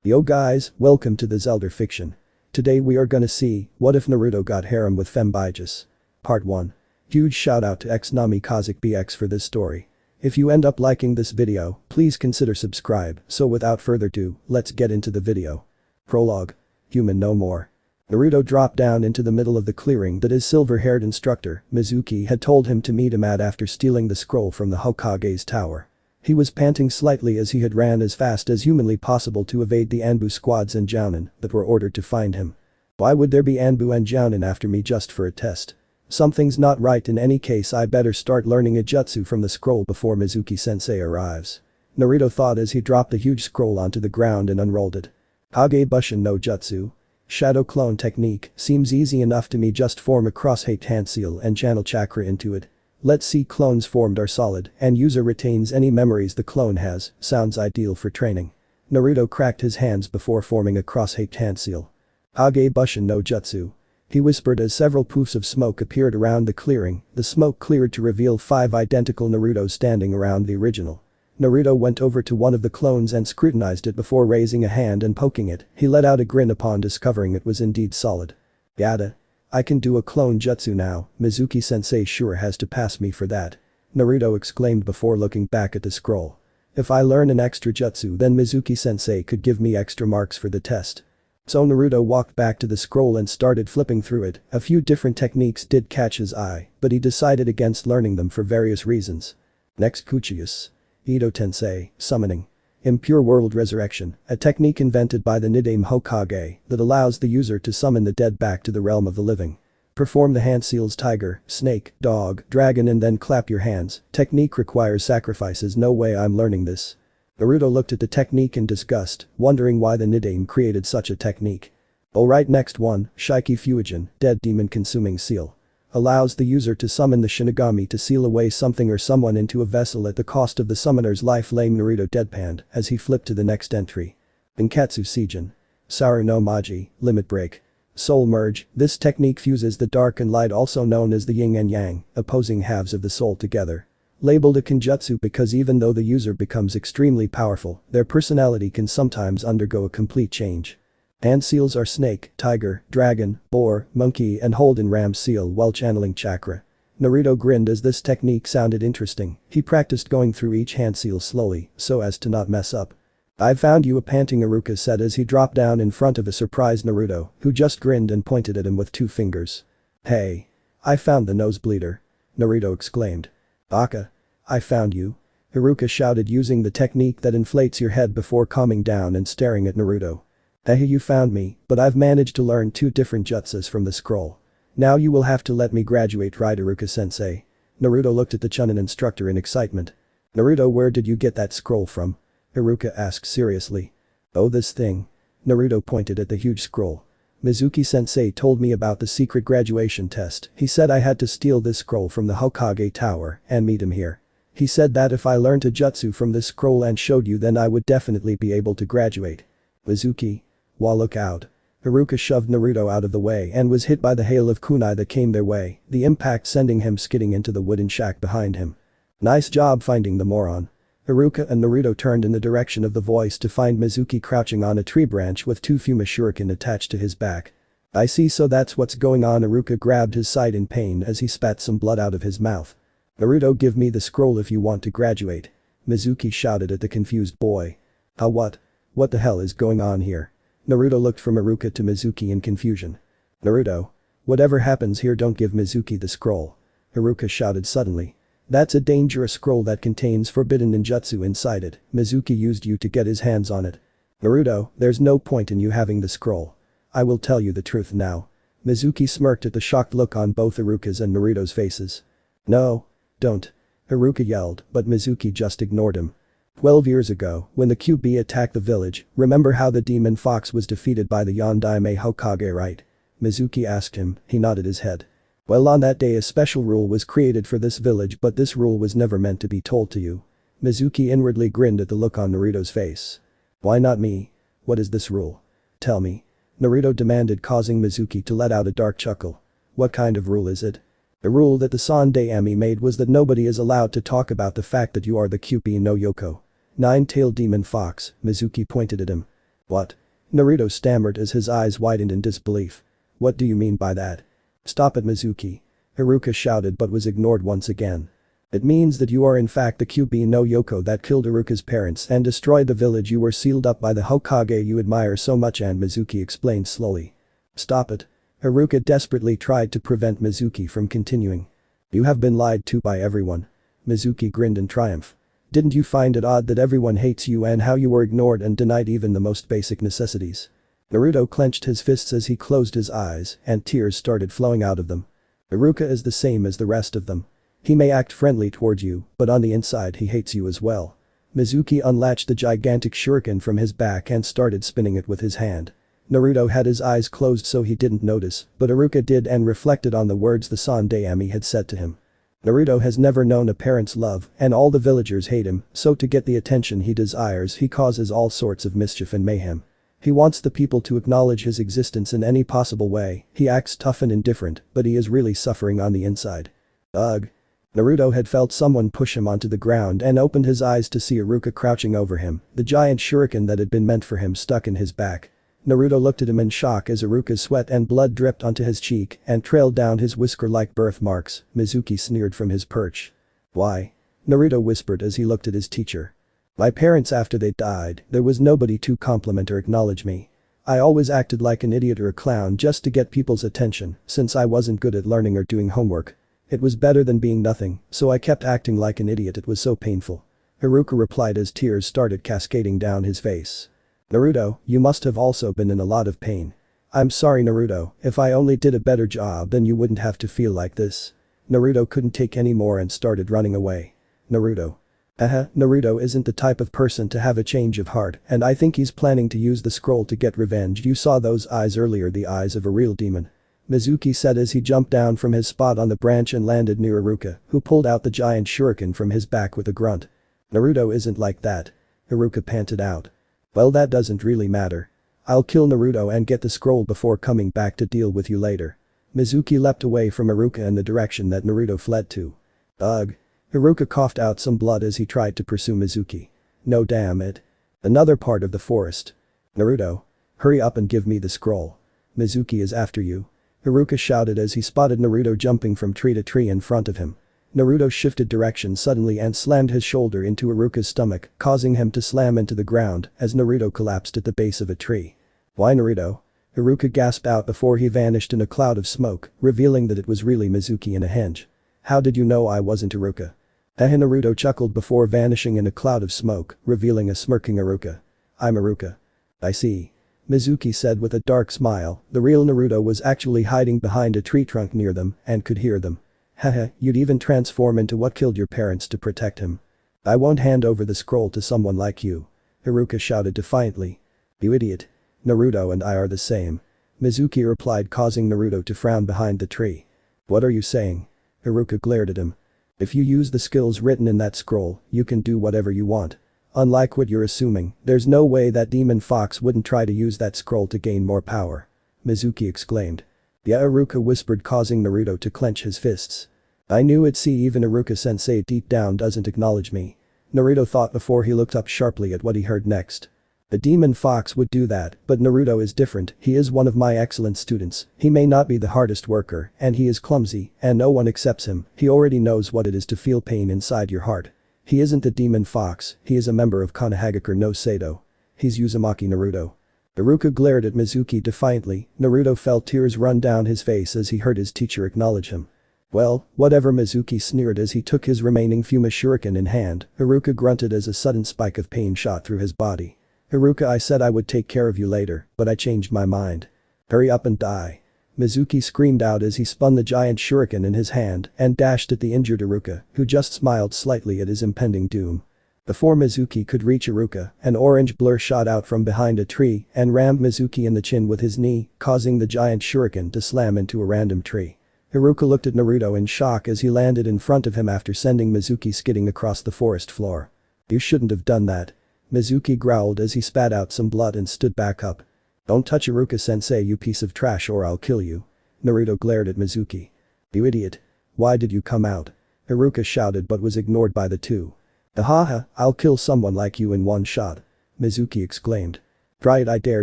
Yo guys, welcome to the Zelda fiction. Today we are gonna see, what if Naruto got harem with Fem Bijus? Part 1. Huge shout out to xNamikazeKyuubix for this story. If you end up liking this video, please consider subscribe, so without further ado, let's get into the video. Prologue. Human no more. Naruto dropped down into the middle of the clearing that his silver-haired instructor, Mizuki, had told him to meet him at after stealing the scroll from the Hokage's tower. He was panting slightly as he had ran as fast as humanly possible to evade the Anbu squads and Jounin that were ordered to find him. Why would there be Anbu and Jounin after me just for a test? Something's not right. In any case, I better start learning a jutsu from the scroll before Mizuki-sensei arrives. Naruto thought as he dropped the huge scroll onto the ground and unrolled it. Kage Bushin no jutsu. Shadow clone technique, seems easy enough to me. Just form a cross-hate hand seal and channel chakra into it. Let's see. Clones formed are solid and user retains any memories the clone has, sounds ideal for training. Naruto cracked his hands before forming a cross-hate hand seal. Kage Bushin no jutsu. He whispered as several poofs of smoke appeared around the clearing. The smoke cleared to reveal 5 identical Narutos standing around the original. Naruto went over to one of the clones and scrutinized it before raising a hand and poking it. He let out a grin upon discovering it was indeed solid. Yada. I can do a clone jutsu now. Mizuki-sensei sure has to pass me for that. Naruto exclaimed before looking back at the scroll. If I learn an extra jutsu, then Mizuki-sensei could give me extra marks for the test. So Naruto walked back to the scroll and started flipping through it. A few different techniques did catch his eye, but he decided against learning them for various reasons. Next, Kuchius. Ito Tensei, summoning. Impure World Resurrection, a technique invented by the Nidame Hokage that allows the user to summon the dead back to the realm of the living. Perform the hand seals tiger, snake, dog, dragon and then clap your hands. Technique requires sacrifices. No way I'm learning this. Naruto looked at the technique in disgust, wondering why the Nidame created such a technique. Alright, next one, Shiki Fuijin, dead demon consuming seal. Allows the user to summon the Shinigami to seal away something or someone into a vessel at the cost of the summoner's life. Lame. Naruto deadpanned as he flipped to the next entry. Benkatsu Seijin. Saru no Maji, limit break. Soul merge, this technique fuses the dark and light, also known as the yin and yang, opposing halves of the soul together. Labeled a kenjutsu because even though the user becomes extremely powerful, their personality can sometimes undergo a complete change. Hand seals are snake, tiger, dragon, boar, monkey and hold in ram seal while channeling chakra. Naruto grinned as this technique sounded interesting. He practiced going through each hand seal slowly so as to not mess up. "I've found you," a panting Iruka said as he dropped down in front of a surprised Naruto, who just grinned and pointed at him with 2 fingers. "Hey. I found the nosebleeder," Naruto exclaimed. "Aka. I found you," Iruka shouted using the technique that inflates your head before calming down and staring at Naruto. "Hey, you found me, but I've managed to learn 2 different jutsus from the scroll. Now you will have to let me graduate, right, Iruka-sensei?" Naruto looked at the Chunin instructor in excitement. "Naruto, where did you get that scroll from?" Iruka asked seriously. "Oh, this thing." Naruto pointed at the huge scroll. "Mizuki-sensei told me about the secret graduation test. He said I had to steal this scroll from the Hokage tower and meet him here. He said that if I learned a jutsu from this scroll and showed you, then I would definitely be able to graduate." "Mizuki? Well, look out." Iruka shoved Naruto out of the way and was hit by the hail of kunai that came their way, the impact sending him skidding into the wooden shack behind him. "Nice job finding the moron." Iruka and Naruto turned in the direction of the voice to find Mizuki crouching on a tree branch with 2 Fuma shuriken attached to his back. "I see, so that's what's going on." Iruka grabbed his side in pain as he spat some blood out of his mouth. "Naruto, give me the scroll if you want to graduate," Mizuki shouted at the confused boy. What? What the hell is going on here?" Naruto looked from Iruka to Mizuki in confusion. "Naruto. Whatever happens here, don't give Mizuki the scroll," Iruka shouted suddenly. "That's a dangerous scroll that contains forbidden ninjutsu inside it. Mizuki used you to get his hands on it. Naruto, there's no point in you having the scroll. I will tell you the truth now." Mizuki smirked at the shocked look on both Iruka's and Naruto's faces. "No. Don't," Iruka yelled, but Mizuki just ignored him. 12 years ago, when the Kyuubi attacked the village, remember how the demon fox was defeated by the Yondaime Hokage, right? Mizuki asked him. He nodded his head. "Well, on that day a special rule was created for this village, but this rule was never meant to be told to you." Mizuki inwardly grinned at the look on Naruto's face. "Why not me? What is this rule? Tell me," Naruto demanded, causing Mizuki to let out a dark chuckle. "What kind of rule is it?" "The rule that the Sandaime made was that nobody is allowed to talk about the fact that you are the Kyuubi no Yoko." "Nine-tailed demon fox," Mizuki pointed at him. What? Naruto stammered as his eyes widened in disbelief. What do you mean by that? Stop it, Mizuki. Haruka shouted but was ignored once again. It means that you are in fact the Kyuubi no Yoko that killed Haruka's parents and destroyed the village you were sealed up by the Hokage you admire so much, and Mizuki explained slowly. Stop it. Haruka desperately tried to prevent Mizuki from continuing. You have been lied to by everyone. Mizuki grinned in triumph. Didn't you find it odd that everyone hates you and how you were ignored and denied even the most basic necessities? Naruto clenched his fists as he closed his eyes and tears started flowing out of them. Haruka is the same as the rest of them. He may act friendly towards you, but on the inside he hates you as well. Mizuki unlatched the gigantic shuriken from his back and started spinning it with his hand. Naruto had his eyes closed so he didn't notice, but Haruka did and reflected on the words the Sandaime had said to him. Naruto has never known a parent's love and all the villagers hate him, so to get the attention he desires he causes all sorts of mischief and mayhem. He wants the people to acknowledge his existence in any possible way, he acts tough and indifferent, but he is really suffering on the inside. Ugh. Naruto had felt someone push him onto the ground and opened his eyes to see Haruka crouching over him, the giant shuriken that had been meant for him stuck in his back. Naruto looked at him in shock as Haruka's sweat and blood dripped onto his cheek and trailed down his whisker-like birthmarks. Mizuki sneered from his perch. Why? Naruto whispered as he looked at his teacher. My parents, after they died, there was nobody to compliment or acknowledge me. I always acted like an idiot or a clown just to get people's attention, since I wasn't good at learning or doing homework. It was better than being nothing, so I kept acting like an idiot. It was so painful. Haruka replied as tears started cascading down his face. Naruto, you must have also been in a lot of pain. I'm sorry, Naruto, if I only did a better job then you wouldn't have to feel like this. Naruto couldn't take any more and started running away. Naruto. Naruto isn't the type of person to have a change of heart, and I think he's planning to use the scroll to get revenge. You saw those eyes earlier, the eyes of a real demon. Mizuki said as he jumped down from his spot on the branch and landed near Haruka, who pulled out the giant shuriken from his back with a grunt. Naruto isn't like that. Haruka panted out. Well, that doesn't really matter. I'll kill Naruto and get the scroll before coming back to deal with you later. Mizuki leapt away from Haruka in the direction that Naruto fled to. Ugh. Haruka coughed out some blood as he tried to pursue Mizuki. No, damn it. Another part of the forest. Naruto. Hurry up and give me the scroll. Mizuki is after you. Haruka shouted as he spotted Naruto jumping from tree to tree in front of him. Naruto shifted direction suddenly and slammed his shoulder into Haruka's stomach, causing him to slam into the ground as Naruto collapsed at the base of a tree. Why, Naruto? Haruka gasped out before he vanished in a cloud of smoke, revealing that it was really Mizuki in a henge. How did you know I wasn't Haruka? Naruto chuckled before vanishing in a cloud of smoke, revealing a smirking Haruka. I'm Haruka. I see. Mizuki said with a dark smile. The real Naruto was actually hiding behind a tree trunk near them and could hear them. Haha, you'd even transform into what killed your parents to protect him. I won't hand over the scroll to someone like you. Haruka shouted defiantly. You idiot. Naruto and I are the same. Mizuki replied, causing Naruto to frown behind the tree. What are you saying? Haruka glared at him. If you use the skills written in that scroll, you can do whatever you want. Unlike what you're assuming, there's no way that demon fox wouldn't try to use that scroll to gain more power. Mizuki exclaimed. Yeah, Haruka whispered, causing Naruto to clench his fists. I knew it. See, even Haruka-sensei deep down doesn't acknowledge me. Naruto thought before he looked up sharply at what he heard next. A demon fox would do that, but Naruto is different. He is one of my excellent students. He may not be the hardest worker, and he is clumsy, and no one accepts him. He already knows what it is to feel pain inside your heart. He isn't a demon fox, he is a member of Konohagakure no Seido. He's Uzumaki Naruto. Haruka glared at Mizuki defiantly. Naruto felt tears run down his face as he heard his teacher acknowledge him. Well, whatever, Mizuki sneered as he took his remaining Fuma shuriken in hand. Haruka grunted as a sudden spike of pain shot through his body. Haruka, I said I would take care of you later, but I changed my mind. Hurry up and die. Mizuki screamed out as he spun the giant shuriken in his hand and dashed at the injured Haruka, who just smiled slightly at his impending doom. Before Mizuki could reach Haruka, an orange blur shot out from behind a tree and rammed Mizuki in the chin with his knee, causing the giant shuriken to slam into a random tree. Haruka looked at Naruto in shock as he landed in front of him after sending Mizuki skidding across the forest floor. You shouldn't have done that. Mizuki growled as he spat out some blood and stood back up. Don't touch Haruka-sensei, you piece of trash, or I'll kill you. Naruto glared at Mizuki. You idiot. Why did you come out? Haruka shouted but was ignored by the two. Ahaha, I'll kill someone like you in one shot. Mizuki exclaimed. Try it, I dare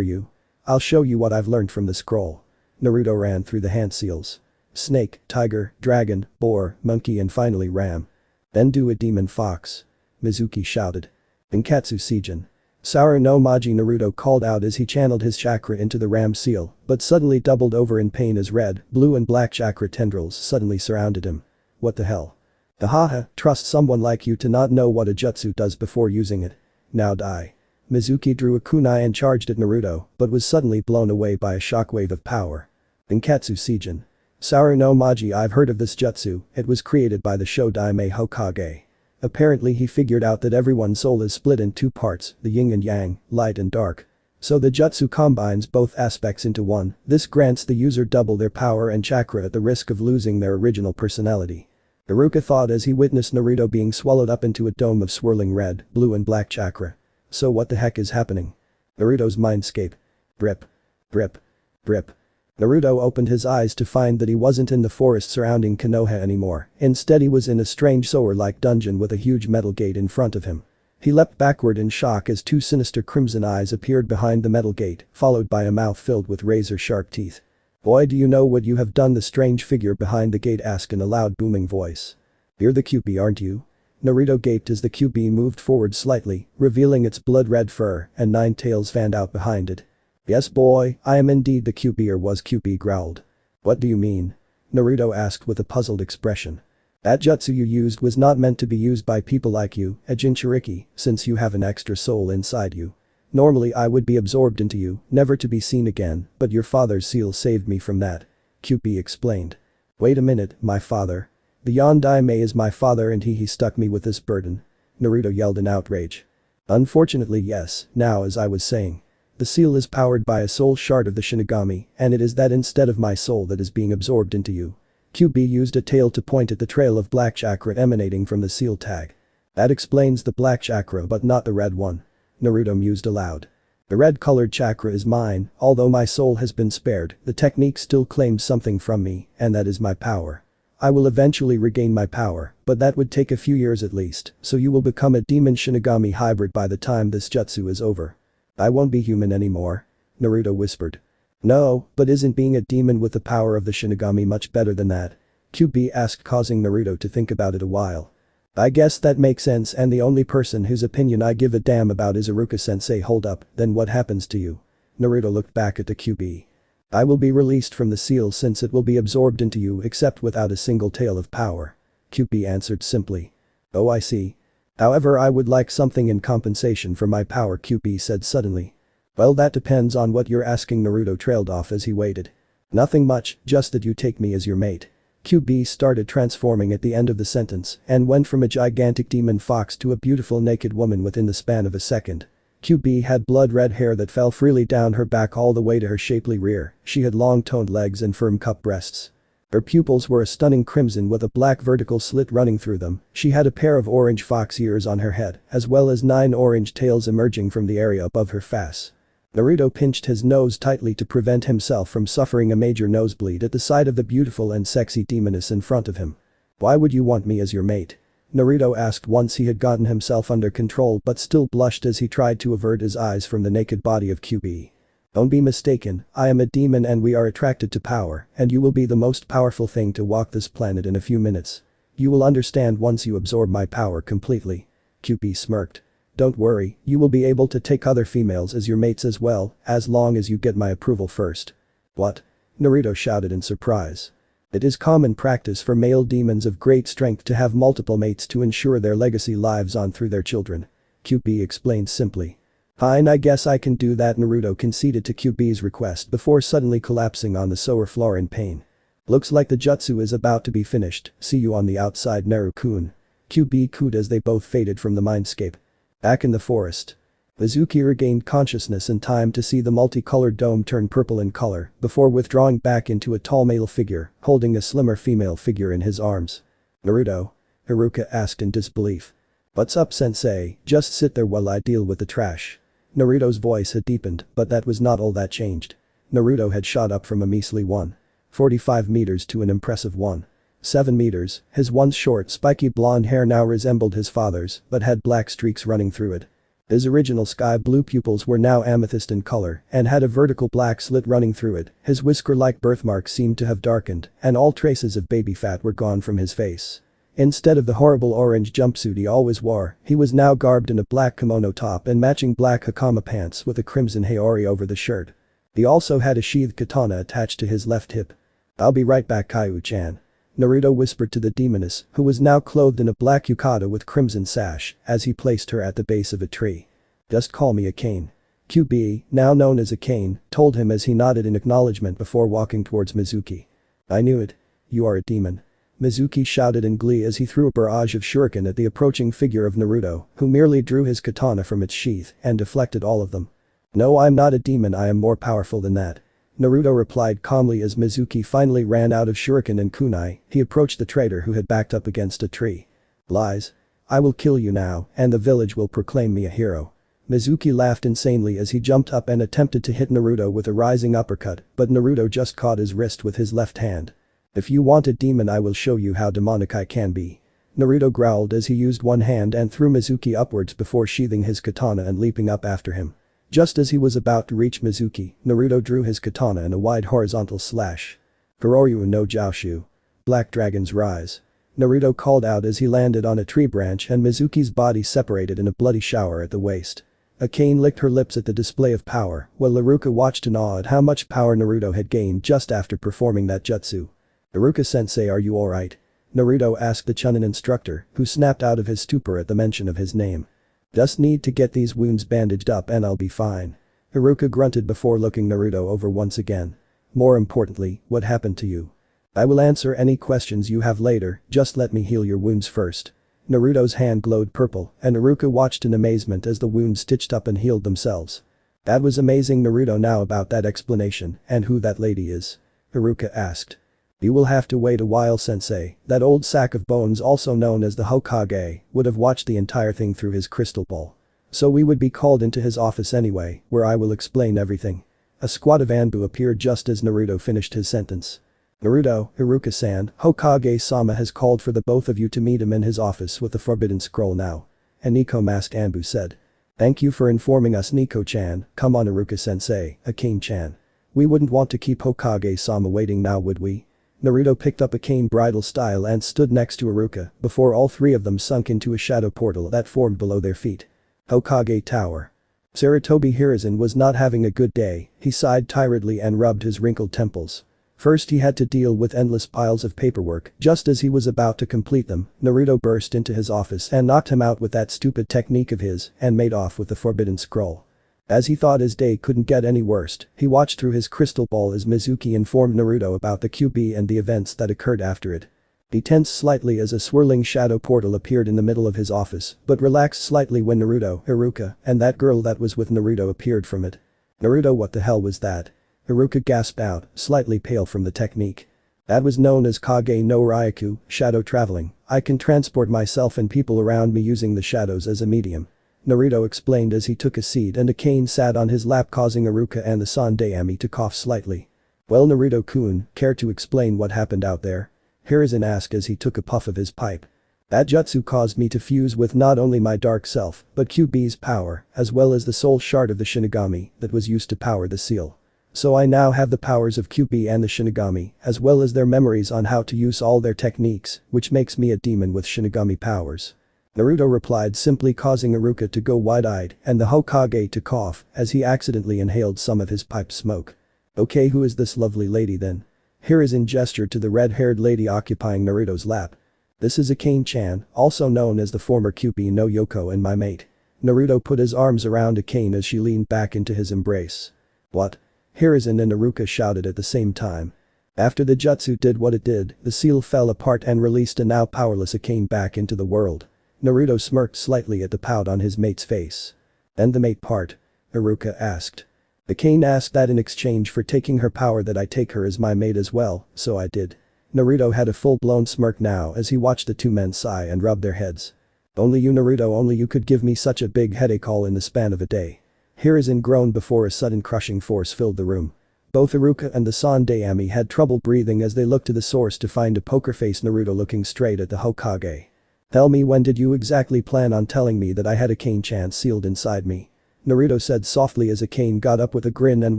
you. I'll show you what I've learned from the scroll. Naruto ran through the hand seals. Snake, tiger, dragon, boar, monkey and finally ram. Then do a demon fox. Mizuki shouted. Benkatsu Seijin. Saru no Maji, Naruto called out as he channeled his chakra into the ram seal, but suddenly doubled over in pain as red, blue and black chakra tendrils suddenly surrounded him. What the hell? Haha, trust someone like you to not know what a jutsu does before using it. Now die. Mizuki drew a kunai and charged at Naruto, but was suddenly blown away by a shockwave of power. Benkatsu Seijin. Saru no Maji, I've heard of this jutsu, it was created by the Shodaime Hokage. Apparently he figured out that everyone's soul is split in two parts, the yin and yang, light and dark. So the jutsu combines both aspects into one, this grants the user double their power and chakra at the risk of losing their original personality. Iruka thought as he witnessed Naruto being swallowed up into a dome of swirling red, blue and black chakra. So what the heck is happening? Naruto's mindscape. Brip. Brip. Brip. Naruto opened his eyes to find that he wasn't in the forest surrounding Konoha anymore, instead he was in a strange sewer-like dungeon with a huge metal gate in front of him. He leapt backward in shock as two sinister crimson eyes appeared behind the metal gate, followed by a mouth filled with razor-sharp teeth. Boy, do you know what you have done, the strange figure behind the gate asked in a loud booming voice. You're the Kyuubi, aren't you? Naruto gaped as the Kyuubi moved forward slightly, revealing its blood-red fur and 9 tails fanned out behind it. Yes boy, I am indeed the Kyuubi, or was Kyuubi growled. What do you mean? Naruto asked with a puzzled expression. That jutsu you used was not meant to be used by people like you, a Jinchuriki, since you have an extra soul inside you. Normally I would be absorbed into you, never to be seen again, but your father's seal saved me from that. Kyuubi explained. Wait a minute, my father? The Yondaime is my father and he stuck me with this burden. Naruto yelled in outrage. Unfortunately yes, now as I was saying. The seal is powered by a soul shard of the Shinigami, and it is that instead of my soul that is being absorbed into you. Kyuubi used a tail to point at the trail of black chakra emanating from the seal tag. That explains the black chakra but not the red one. Naruto mused aloud. The red-colored chakra is mine, although my soul has been spared, the technique still claims something from me, and that is my power. I will eventually regain my power, but that would take a few years at least, so you will become a demon Shinigami hybrid by the time this jutsu is over. I won't be human anymore. Naruto whispered. No, but isn't being a demon with the power of the Shinigami much better than that? Kyuubi asked, causing Naruto to think about it a while. I guess that makes sense, and the only person whose opinion I give a damn about is Iruka-sensei. Hold up, then what happens to you? Naruto looked back at the Kyuubi. I will be released from the seal since it will be absorbed into you except without a single tail of power. Kyuubi answered simply. Oh I see. However, I would like something in compensation for my power, Kyuubi said suddenly. Well, that depends on what you're asking. Naruto trailed off as he waited. Nothing much, just that you take me as your mate. Kyuubi started transforming at the end of the sentence and went from a gigantic demon fox to a beautiful naked woman within the span of a second. Kyuubi had blood-red hair that fell freely down her back all the way to her shapely rear, she had long toned legs and firm cup breasts. Her pupils were a stunning crimson with a black vertical slit running through them, she had a pair of orange fox ears on her head, as well as 9 orange tails emerging from the area above her face. Naruto pinched his nose tightly to prevent himself from suffering a major nosebleed at the sight of the beautiful and sexy demoness in front of him. Why would you want me as your mate? Naruto asked once he had gotten himself under control but still blushed as he tried to avert his eyes from the naked body of Kyuubi. Don't be mistaken, I am a demon and we are attracted to power, and you will be the most powerful thing to walk this planet in a few minutes. You will understand once you absorb my power completely. Kyuubi smirked. Don't worry, you will be able to take other females as your mates as well, as long as you get my approval first. What? Naruto shouted in surprise. It is common practice for male demons of great strength to have multiple mates to ensure their legacy lives on through their children. Kyuubi explained simply. Fine, I guess I can do that. Naruto conceded to Kyuubi's request before suddenly collapsing on the sewer floor in pain. Looks like the jutsu is about to be finished, see you on the outside, Naru-kun. Kyuubi cooed as they both faded from the mindscape. Back in the forest. Mizuki regained consciousness in time to see the multicolored dome turn purple in color before withdrawing back into a tall male figure, holding a slimmer female figure in his arms. Naruto? Iruka asked in disbelief. What's up, sensei? Just sit there while I deal with the trash. Naruto's voice had deepened, but that was not all that changed. Naruto had shot up from a measly 1.45 meters to an impressive 1.7 meters, his once short spiky blonde hair now resembled his father's but had black streaks running through it. His original sky blue pupils were now amethyst in color and had a vertical black slit running through it. His whisker-like birthmark seemed to have darkened, and all traces of baby fat were gone from his face. Instead of the horrible orange jumpsuit he always wore, he was now garbed in a black kimono top and matching black hakama pants with a crimson haori over the shirt. He also had a sheathed katana attached to his left hip. "I'll be right back, Kyu-chan," Naruto whispered to the demoness, who was now clothed in a black yukata with crimson sash, as he placed her at the base of a tree. "Just call me a cane." QB, now known as a cane, told him as he nodded in acknowledgement before walking towards Mizuki. "I knew it. You are a demon." Mizuki shouted in glee as he threw a barrage of shuriken at the approaching figure of Naruto, who merely drew his katana from its sheath and deflected all of them. "No, I'm not a demon, I am more powerful than that," Naruto replied calmly as Mizuki finally ran out of shuriken and kunai. He approached the traitor who had backed up against a tree. "Lies. I will kill you now, and the village will proclaim me a hero." Mizuki laughed insanely as he jumped up and attempted to hit Naruto with a rising uppercut, but Naruto just caught his wrist with his left hand. "If you want a demon, I will show you how demonic I can be," Naruto growled as he used one hand and threw Mizuki upwards before sheathing his katana and leaping up after him. Just as he was about to reach Mizuki, Naruto drew his katana in a wide horizontal slash. "Gororyu no Joushu. Black Dragon's Rise," Naruto called out as he landed on a tree branch and Mizuki's body separated in a bloody shower at the waist. Akane licked her lips at the display of power, while Iruka watched in awe at how much power Naruto had gained just after performing that jutsu. "Iruka-sensei, are you alright?" Naruto asked the Chunin instructor, who snapped out of his stupor at the mention of his name. "Just need to get these wounds bandaged up and I'll be fine." Iruka grunted before looking Naruto over once again. "More importantly, what happened to you?" "I will answer any questions you have later, just let me heal your wounds first." Naruto's hand glowed purple, and Iruka watched in amazement as the wounds stitched up and healed themselves. "That was amazing." Naruto now about that explanation, "and who that lady is?" Iruka asked. "You will have to wait a while, sensei." That old sack of bones, also known as the Hokage, would have watched the entire thing through his crystal ball. "So we would be called into his office anyway, where I will explain everything." A squad of Anbu appeared just as Naruto finished his sentence. "Naruto, Iruka-san, Hokage-sama has called for the both of you to meet him in his office with the Forbidden Scroll now," a Nico-masked Anbu said. "Thank you for informing us, Nico-chan." "Come on, Iruka-sensei," Akane-chan. "We wouldn't want to keep Hokage-sama waiting now, would we?" Naruto picked up Akane bridal style and stood next to Iruka before all three of them sunk into a shadow portal that formed below their feet. Hokage Tower. Sarutobi Hiruzen was not having a good day. He sighed tiredly and rubbed his wrinkled temples. First he had to deal with endless piles of paperwork. Just as he was about to complete them, Naruto burst into his office and knocked him out with that stupid technique of his and made off with the Forbidden Scroll. As he thought his day couldn't get any worse, he watched through his crystal ball as Mizuki informed Naruto about the QB and the events that occurred after it. He tensed slightly as a swirling shadow portal appeared in the middle of his office, but relaxed slightly when Naruto, Iruka, and that girl that was with Naruto appeared from it. "Naruto, what the hell was that?" Iruka gasped out, slightly pale from the technique. "That was known as Kage no Ryaku, shadow traveling. I can transport myself and people around me using the shadows as a medium," Naruto explained as he took a seat and Akane sat on his lap, causing Iruka and the Sandaime to cough slightly. "Well, Naruto-kun, care to explain what happened out there?" Hiruzen asked as he took a puff of his pipe. "That jutsu caused me to fuse with not only my dark self, but QB's power, as well as the soul shard of the Shinigami that was used to power the seal. So I now have the powers of QB and the Shinigami, as well as their memories on how to use all their techniques, which makes me a demon with Shinigami powers," Naruto replied, simply causing Iruka to go wide-eyed and the Hokage to cough as he accidentally inhaled some of his pipe smoke. "Okay, who is this lovely lady then?" Hiruzen gestured to the red-haired lady occupying Naruto's lap. "This is Akane-chan, also known as the former QB no Yoko and my mate." Naruto put his arms around Akane as she leaned back into his embrace. "What?" Hiruzen and Iruka shouted at the same time. After the jutsu did what it did, the seal fell apart and released a now powerless Akane back into the world. Naruto smirked slightly at the pout on his mate's face. "And the mate part?" Iruka asked. "Akane asked that in exchange for taking her power that I take her as my mate as well, so I did." Naruto had a full-blown smirk now as he watched the two men sigh and rub their heads. "Only you, Naruto, only you could give me such a big headache all in the span of a day." Hiruzen groaned before a sudden crushing force filled the room. Both Iruka and the Sandaime had trouble breathing as they looked to the source to find a poker-faced Naruto looking straight at the Hokage. Tell me, when did you exactly plan on telling me that I had a cane chant sealed inside me? Naruto said softly as Akane got up with a grin and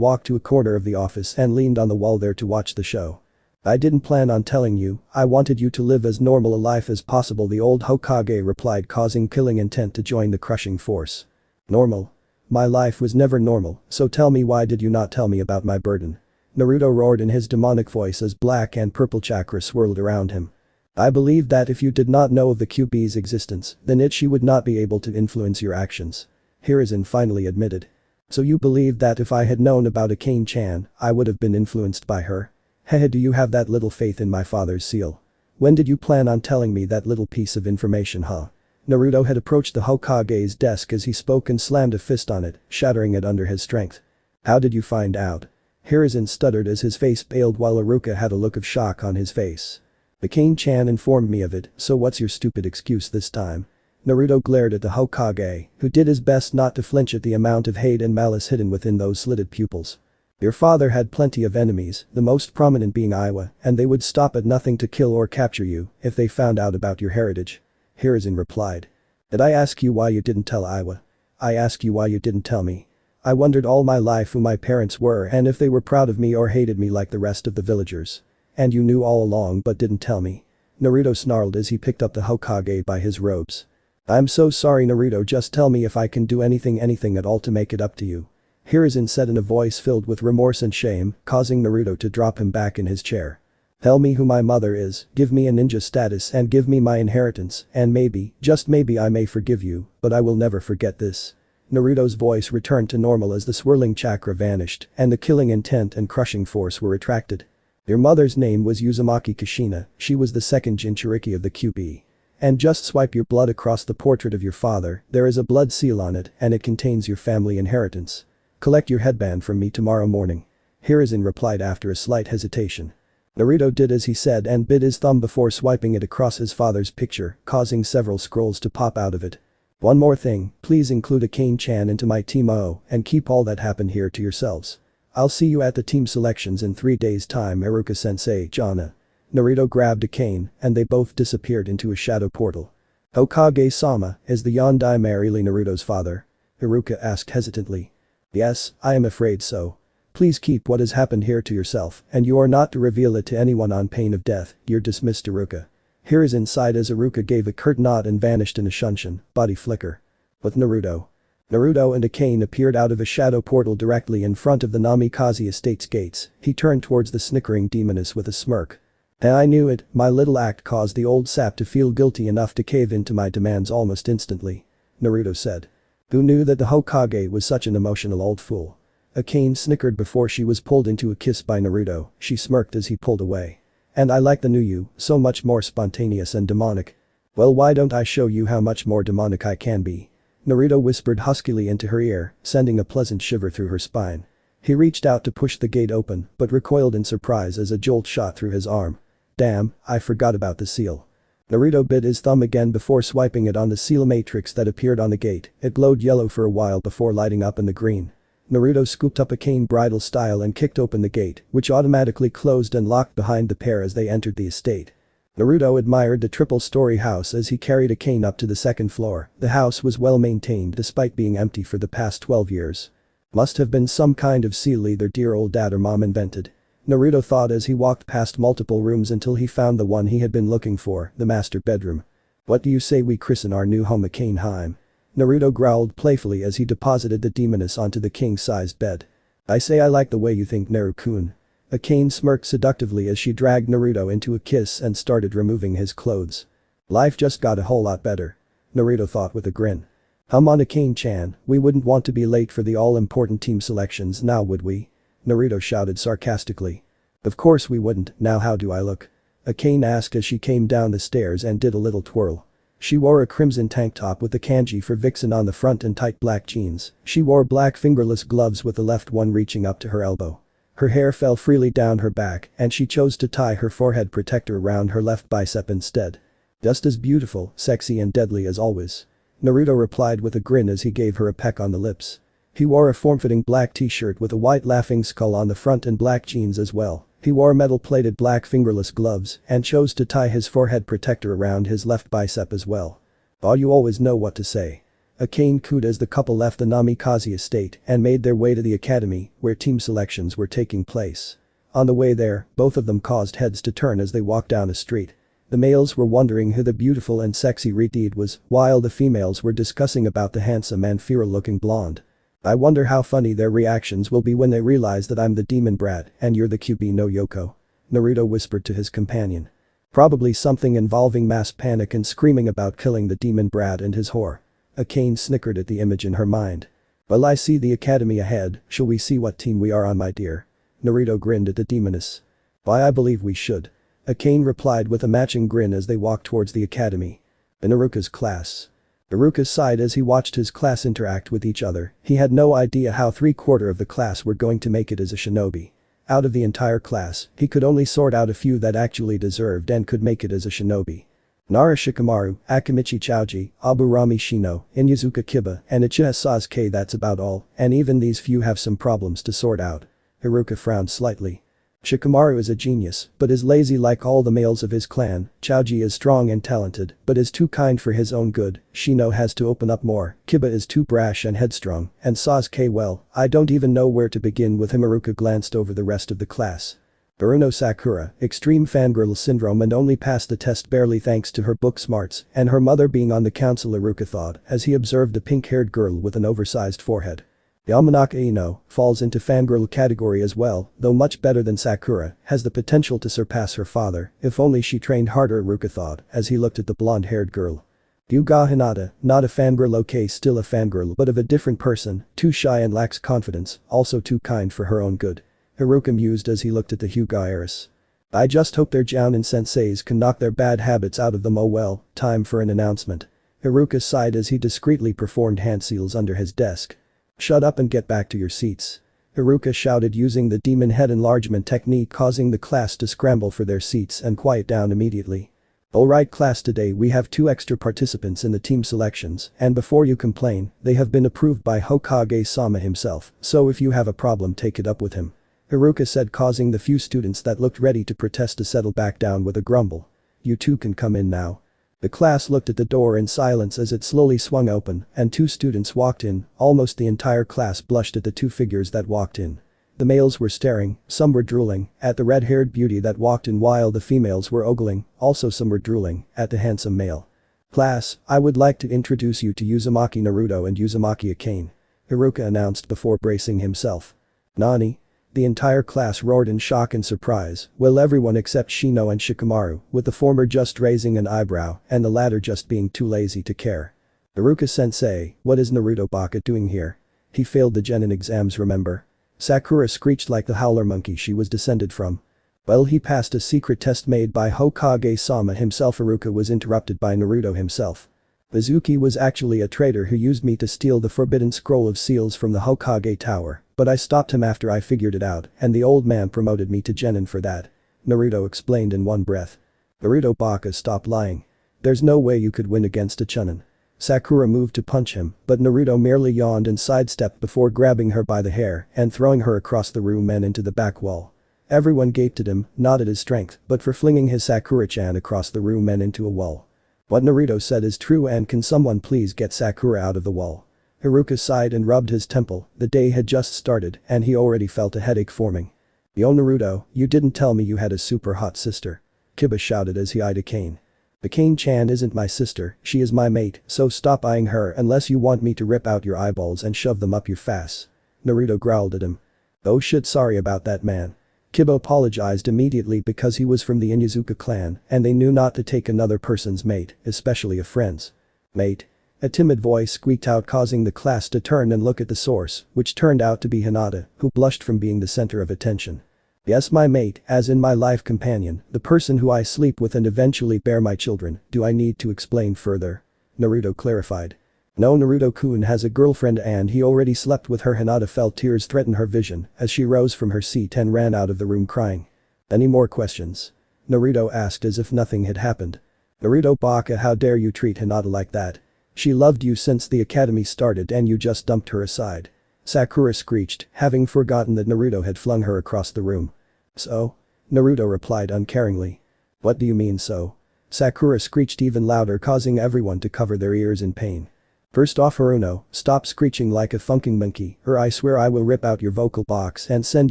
walked to a corner of the office and leaned on the wall there to watch the show. I didn't plan on telling you, I wanted you to live as normal a life as possible, the old Hokage replied, causing killing intent to join the crushing force. Normal? My life was never normal, so tell me, why did you not tell me about my burden? Naruto roared in his demonic voice as black and purple chakra swirled around him. I believed that if you did not know of the Kyuubi's existence, then Itachi would not be able to influence your actions. Hiruzen finally admitted. So you believed that if I had known about Akane-chan, I would have been influenced by her? Hehe, do you have that little faith in my father's seal? When did you plan on telling me that little piece of information, huh? Naruto had approached the Hokage's desk as he spoke and slammed a fist on it, shattering it under his strength. How did you find out? Hiruzen stuttered as his face paled while Iruka had a look of shock on his face. Akane-chan informed me of it, so what's your stupid excuse this time? Naruto glared at the Hokage, who did his best not to flinch at the amount of hate and malice hidden within those slitted pupils. Your father had plenty of enemies, the most prominent being Iwa, and they would stop at nothing to kill or capture you if they found out about your heritage. Hiruzen replied. Did I ask you why you didn't tell Iwa? I ask you why you didn't tell me. I wondered all my life who my parents were and if they were proud of me or hated me like the rest of the villagers. And you knew all along but didn't tell me. Naruto snarled as he picked up the Hokage by his robes. I'm so sorry, Naruto, just tell me if I can do anything at all to make it up to you. Hiruzen said in a voice filled with remorse and shame, causing Naruto to drop him back in his chair. Tell me who my mother is, give me a ninja status and give me my inheritance, and maybe, just maybe I may forgive you, but I will never forget this. Naruto's voice returned to normal as the swirling chakra vanished and the killing intent and crushing force were retracted. Your mother's name was Uzumaki Kushina, she was the second Jinchuriki of the Kyuubi. And just swipe your blood across the portrait of your father, there is a blood seal on it and it contains your family inheritance. Collect your headband from me tomorrow morning. Hiruzen replied after a slight hesitation. Naruto did as he said and bit his thumb before swiping it across his father's picture, causing several scrolls to pop out of it. One more thing, please include Akane-chan into my team O and keep all that happened here to yourselves. I'll see you at the team selections in 3 days' time, Iruka-sensei, Jana. Naruto grabbed Akane and they both disappeared into a shadow portal. Hokage-sama, is the Yandai really Naruto's father? Iruka asked hesitantly. Yes, I am afraid so. Please keep what has happened here to yourself and you are not to reveal it to anyone on pain of death, you're dismissed, Iruka. Hiruzen sighed as Iruka gave a curt nod and vanished in a shunshin, body flicker. With Naruto. Naruto and Akane appeared out of a shadow portal directly in front of the Namikaze estate's gates. He turned towards the snickering demoness with a smirk. I knew it, my little act caused the old sap to feel guilty enough to cave into my demands almost instantly. Naruto said. Who knew that the Hokage was such an emotional old fool? Akane snickered before she was pulled into a kiss by Naruto, she smirked as he pulled away. And I like the new you, so much more spontaneous and demonic. Well, why don't I show you how much more demonic I can be? Naruto whispered huskily into her ear, sending a pleasant shiver through her spine. He reached out to push the gate open, but recoiled in surprise as a jolt shot through his arm. Damn, I forgot about the seal. Naruto bit his thumb again before swiping it on the seal matrix that appeared on the gate. It glowed yellow for a while before lighting up in the green. Naruto scooped up Akane bridal style and kicked open the gate, which automatically closed and locked behind the pair as they entered the estate. Naruto admired the triple-story house as he carried Akane up to the second floor. The house was well maintained despite being empty for the past 12 years. Must have been some kind of seal either dear old dad or mom invented. Naruto thought as he walked past multiple rooms until he found the one he had been looking for, the master bedroom. What do you say we christen our new home Akane Harem? Naruto growled playfully as he deposited the demoness onto the king-sized bed. I say I like the way you think, Naru-kun. Akane smirked seductively as she dragged Naruto into a kiss and started removing his clothes. Life just got a whole lot better. Naruto thought with a grin. On Akane-chan, we wouldn't want to be late for the all-important team selections now, would we? Naruto shouted sarcastically. Of course we wouldn't, now how do I look? Akane asked as she came down the stairs and did a little twirl. She wore a crimson tank top with the kanji for Vixen on the front and tight black jeans. She wore black fingerless gloves with the left one reaching up to her elbow. Her hair fell freely down her back and she chose to tie her forehead protector around her left bicep instead. Just as beautiful, sexy and deadly as always. Naruto replied with a grin as he gave her a peck on the lips. He wore a form-fitting black t-shirt with a white laughing skull on the front and black jeans as well. He wore metal-plated black fingerless gloves and chose to tie his forehead protector around his left bicep as well. "Oh, you always know what to say." Akane cooed as the couple left the Namikaze estate and made their way to the academy where team selections were taking place. On the way there, both of them caused heads to turn as they walked down a street. The males were wondering who the beautiful and sexy Reed was, while the females were discussing about the handsome and feral-looking blonde. "I wonder how funny their reactions will be when they realize that I'm the demon brat and you're the QB no Yoko," Naruto whispered to his companion. "Probably something involving mass panic and screaming about killing the demon brat and his whore." Akane snickered at the image in her mind. "Well, I see the academy ahead, shall we see what team we are on, my dear?" Naruto grinned at the demoness. "Why, I believe we should." Akane replied with a matching grin as they walked towards the academy. In Iruka's class. Iruka sighed as he watched his class interact with each other. He had no idea how 3/4 of the class were going to make it as a shinobi. Out of the entire class, he could only sort out a few that actually deserved and could make it as a shinobi. Nara Shikamaru, Akimichi Chouji, Aburami Shino, Inyazuka Kiba, and Uchiha Sasuke, that's about all, and even these few have some problems to sort out. Iruka frowned slightly. Shikamaru is a genius, but is lazy like all the males of his clan. Chouji is strong and talented, but is too kind for his own good. Shino has to open up more. Kiba is too brash and headstrong, and Sasuke, well, I don't even know where to begin with him. Iruka glanced over the rest of the class. Baruno Sakura, extreme fangirl syndrome and only passed the test barely thanks to her book smarts and her mother being on the council, Iruka thought as he observed a pink-haired girl with an oversized forehead. Yamanaka Ino falls into fangirl category as well, though much better than Sakura, has the potential to surpass her father if only she trained harder, Iruka thought as he looked at the blonde-haired girl. Yuga Hinata, not a fangirl, okay, still a fangirl but of a different person, too shy and lacks confidence, also too kind for her own good. Iruka mused as he looked at the Hyuga heiress. I just hope their Jounin senseis can knock their bad habits out of them. Oh well, time for an announcement. Iruka sighed as he discreetly performed hand seals under his desk. Shut up and get back to your seats. Iruka shouted using the demon head enlargement technique, causing the class to scramble for their seats and quiet down immediately. Alright class, today we have 2 extra participants in the team selections, and before you complain, they have been approved by Hokage-sama himself, so if you have a problem take it up with him. Iruka said, causing the few students that looked ready to protest to settle back down with a grumble. You 2 can come in now. The class looked at the door in silence as it slowly swung open and 2 students walked in. Almost the entire class blushed at the 2 figures that walked in. The males were staring, some were drooling, at the red-haired beauty that walked in while the females were ogling, also some were drooling, at the handsome male. Class, I would like to introduce you to Uzumaki Naruto and Uzumaki Akane. Iruka announced before bracing himself. Nani? The entire class roared in shock and surprise, well, everyone except Shino and Shikamaru, with the former just raising an eyebrow and the latter just being too lazy to care. Iruka-sensei, what is Naruto Baka doing here? He failed the genin exams, remember? Sakura screeched like the howler monkey she was descended from. Well, he passed a secret test made by Hokage-sama himself. Iruka was interrupted by Naruto himself. Mizuki was actually a traitor who used me to steal the forbidden scroll of seals from the Hokage tower, but I stopped him after I figured it out and the old man promoted me to genin for that. Naruto explained in one breath. Naruto Baka, stop lying. There's no way you could win against a chunin. Sakura moved to punch him, but Naruto merely yawned and sidestepped before grabbing her by the hair and throwing her across the room and into the back wall. Everyone gaped at him, not at his strength, but for flinging his Sakura-chan across the room and into a wall. What Naruto said is true, and can someone please get Sakura out of the wall? Iruka sighed and rubbed his temple. The day had just started and he already felt a headache forming. Yo Naruto, you didn't tell me you had a super hot sister. Kiba shouted as he eyed Akane. Akane-chan isn't my sister, she is my mate, so stop eyeing her unless you want me to rip out your eyeballs and shove them up your face. Naruto growled at him. Oh shit, sorry about that, man. Kiba apologized immediately because he was from the Inyazuka clan and they knew not to take another person's mate, especially a friend's. Mate? A timid voice squeaked out, causing the class to turn and look at the source, which turned out to be Hinata, who blushed from being the center of attention. Yes, my mate, as in my life companion, the person who I sleep with and eventually bear my children. Do I need to explain further? Naruto clarified. No, Naruto-kun has a girlfriend and he already slept with her. Hinata felt tears threaten her vision as she rose from her seat and ran out of the room crying. Any more questions? Naruto asked as if nothing had happened. Naruto Baka, how dare you treat Hinata like that? She loved you since the academy started and you just dumped her aside. Sakura screeched, having forgotten that Naruto had flung her across the room. So? Naruto replied uncaringly. What do you mean so? Sakura screeched even louder, causing everyone to cover their ears in pain. First off, Haruno, stop screeching like a funking monkey, or I swear I will rip out your vocal box and send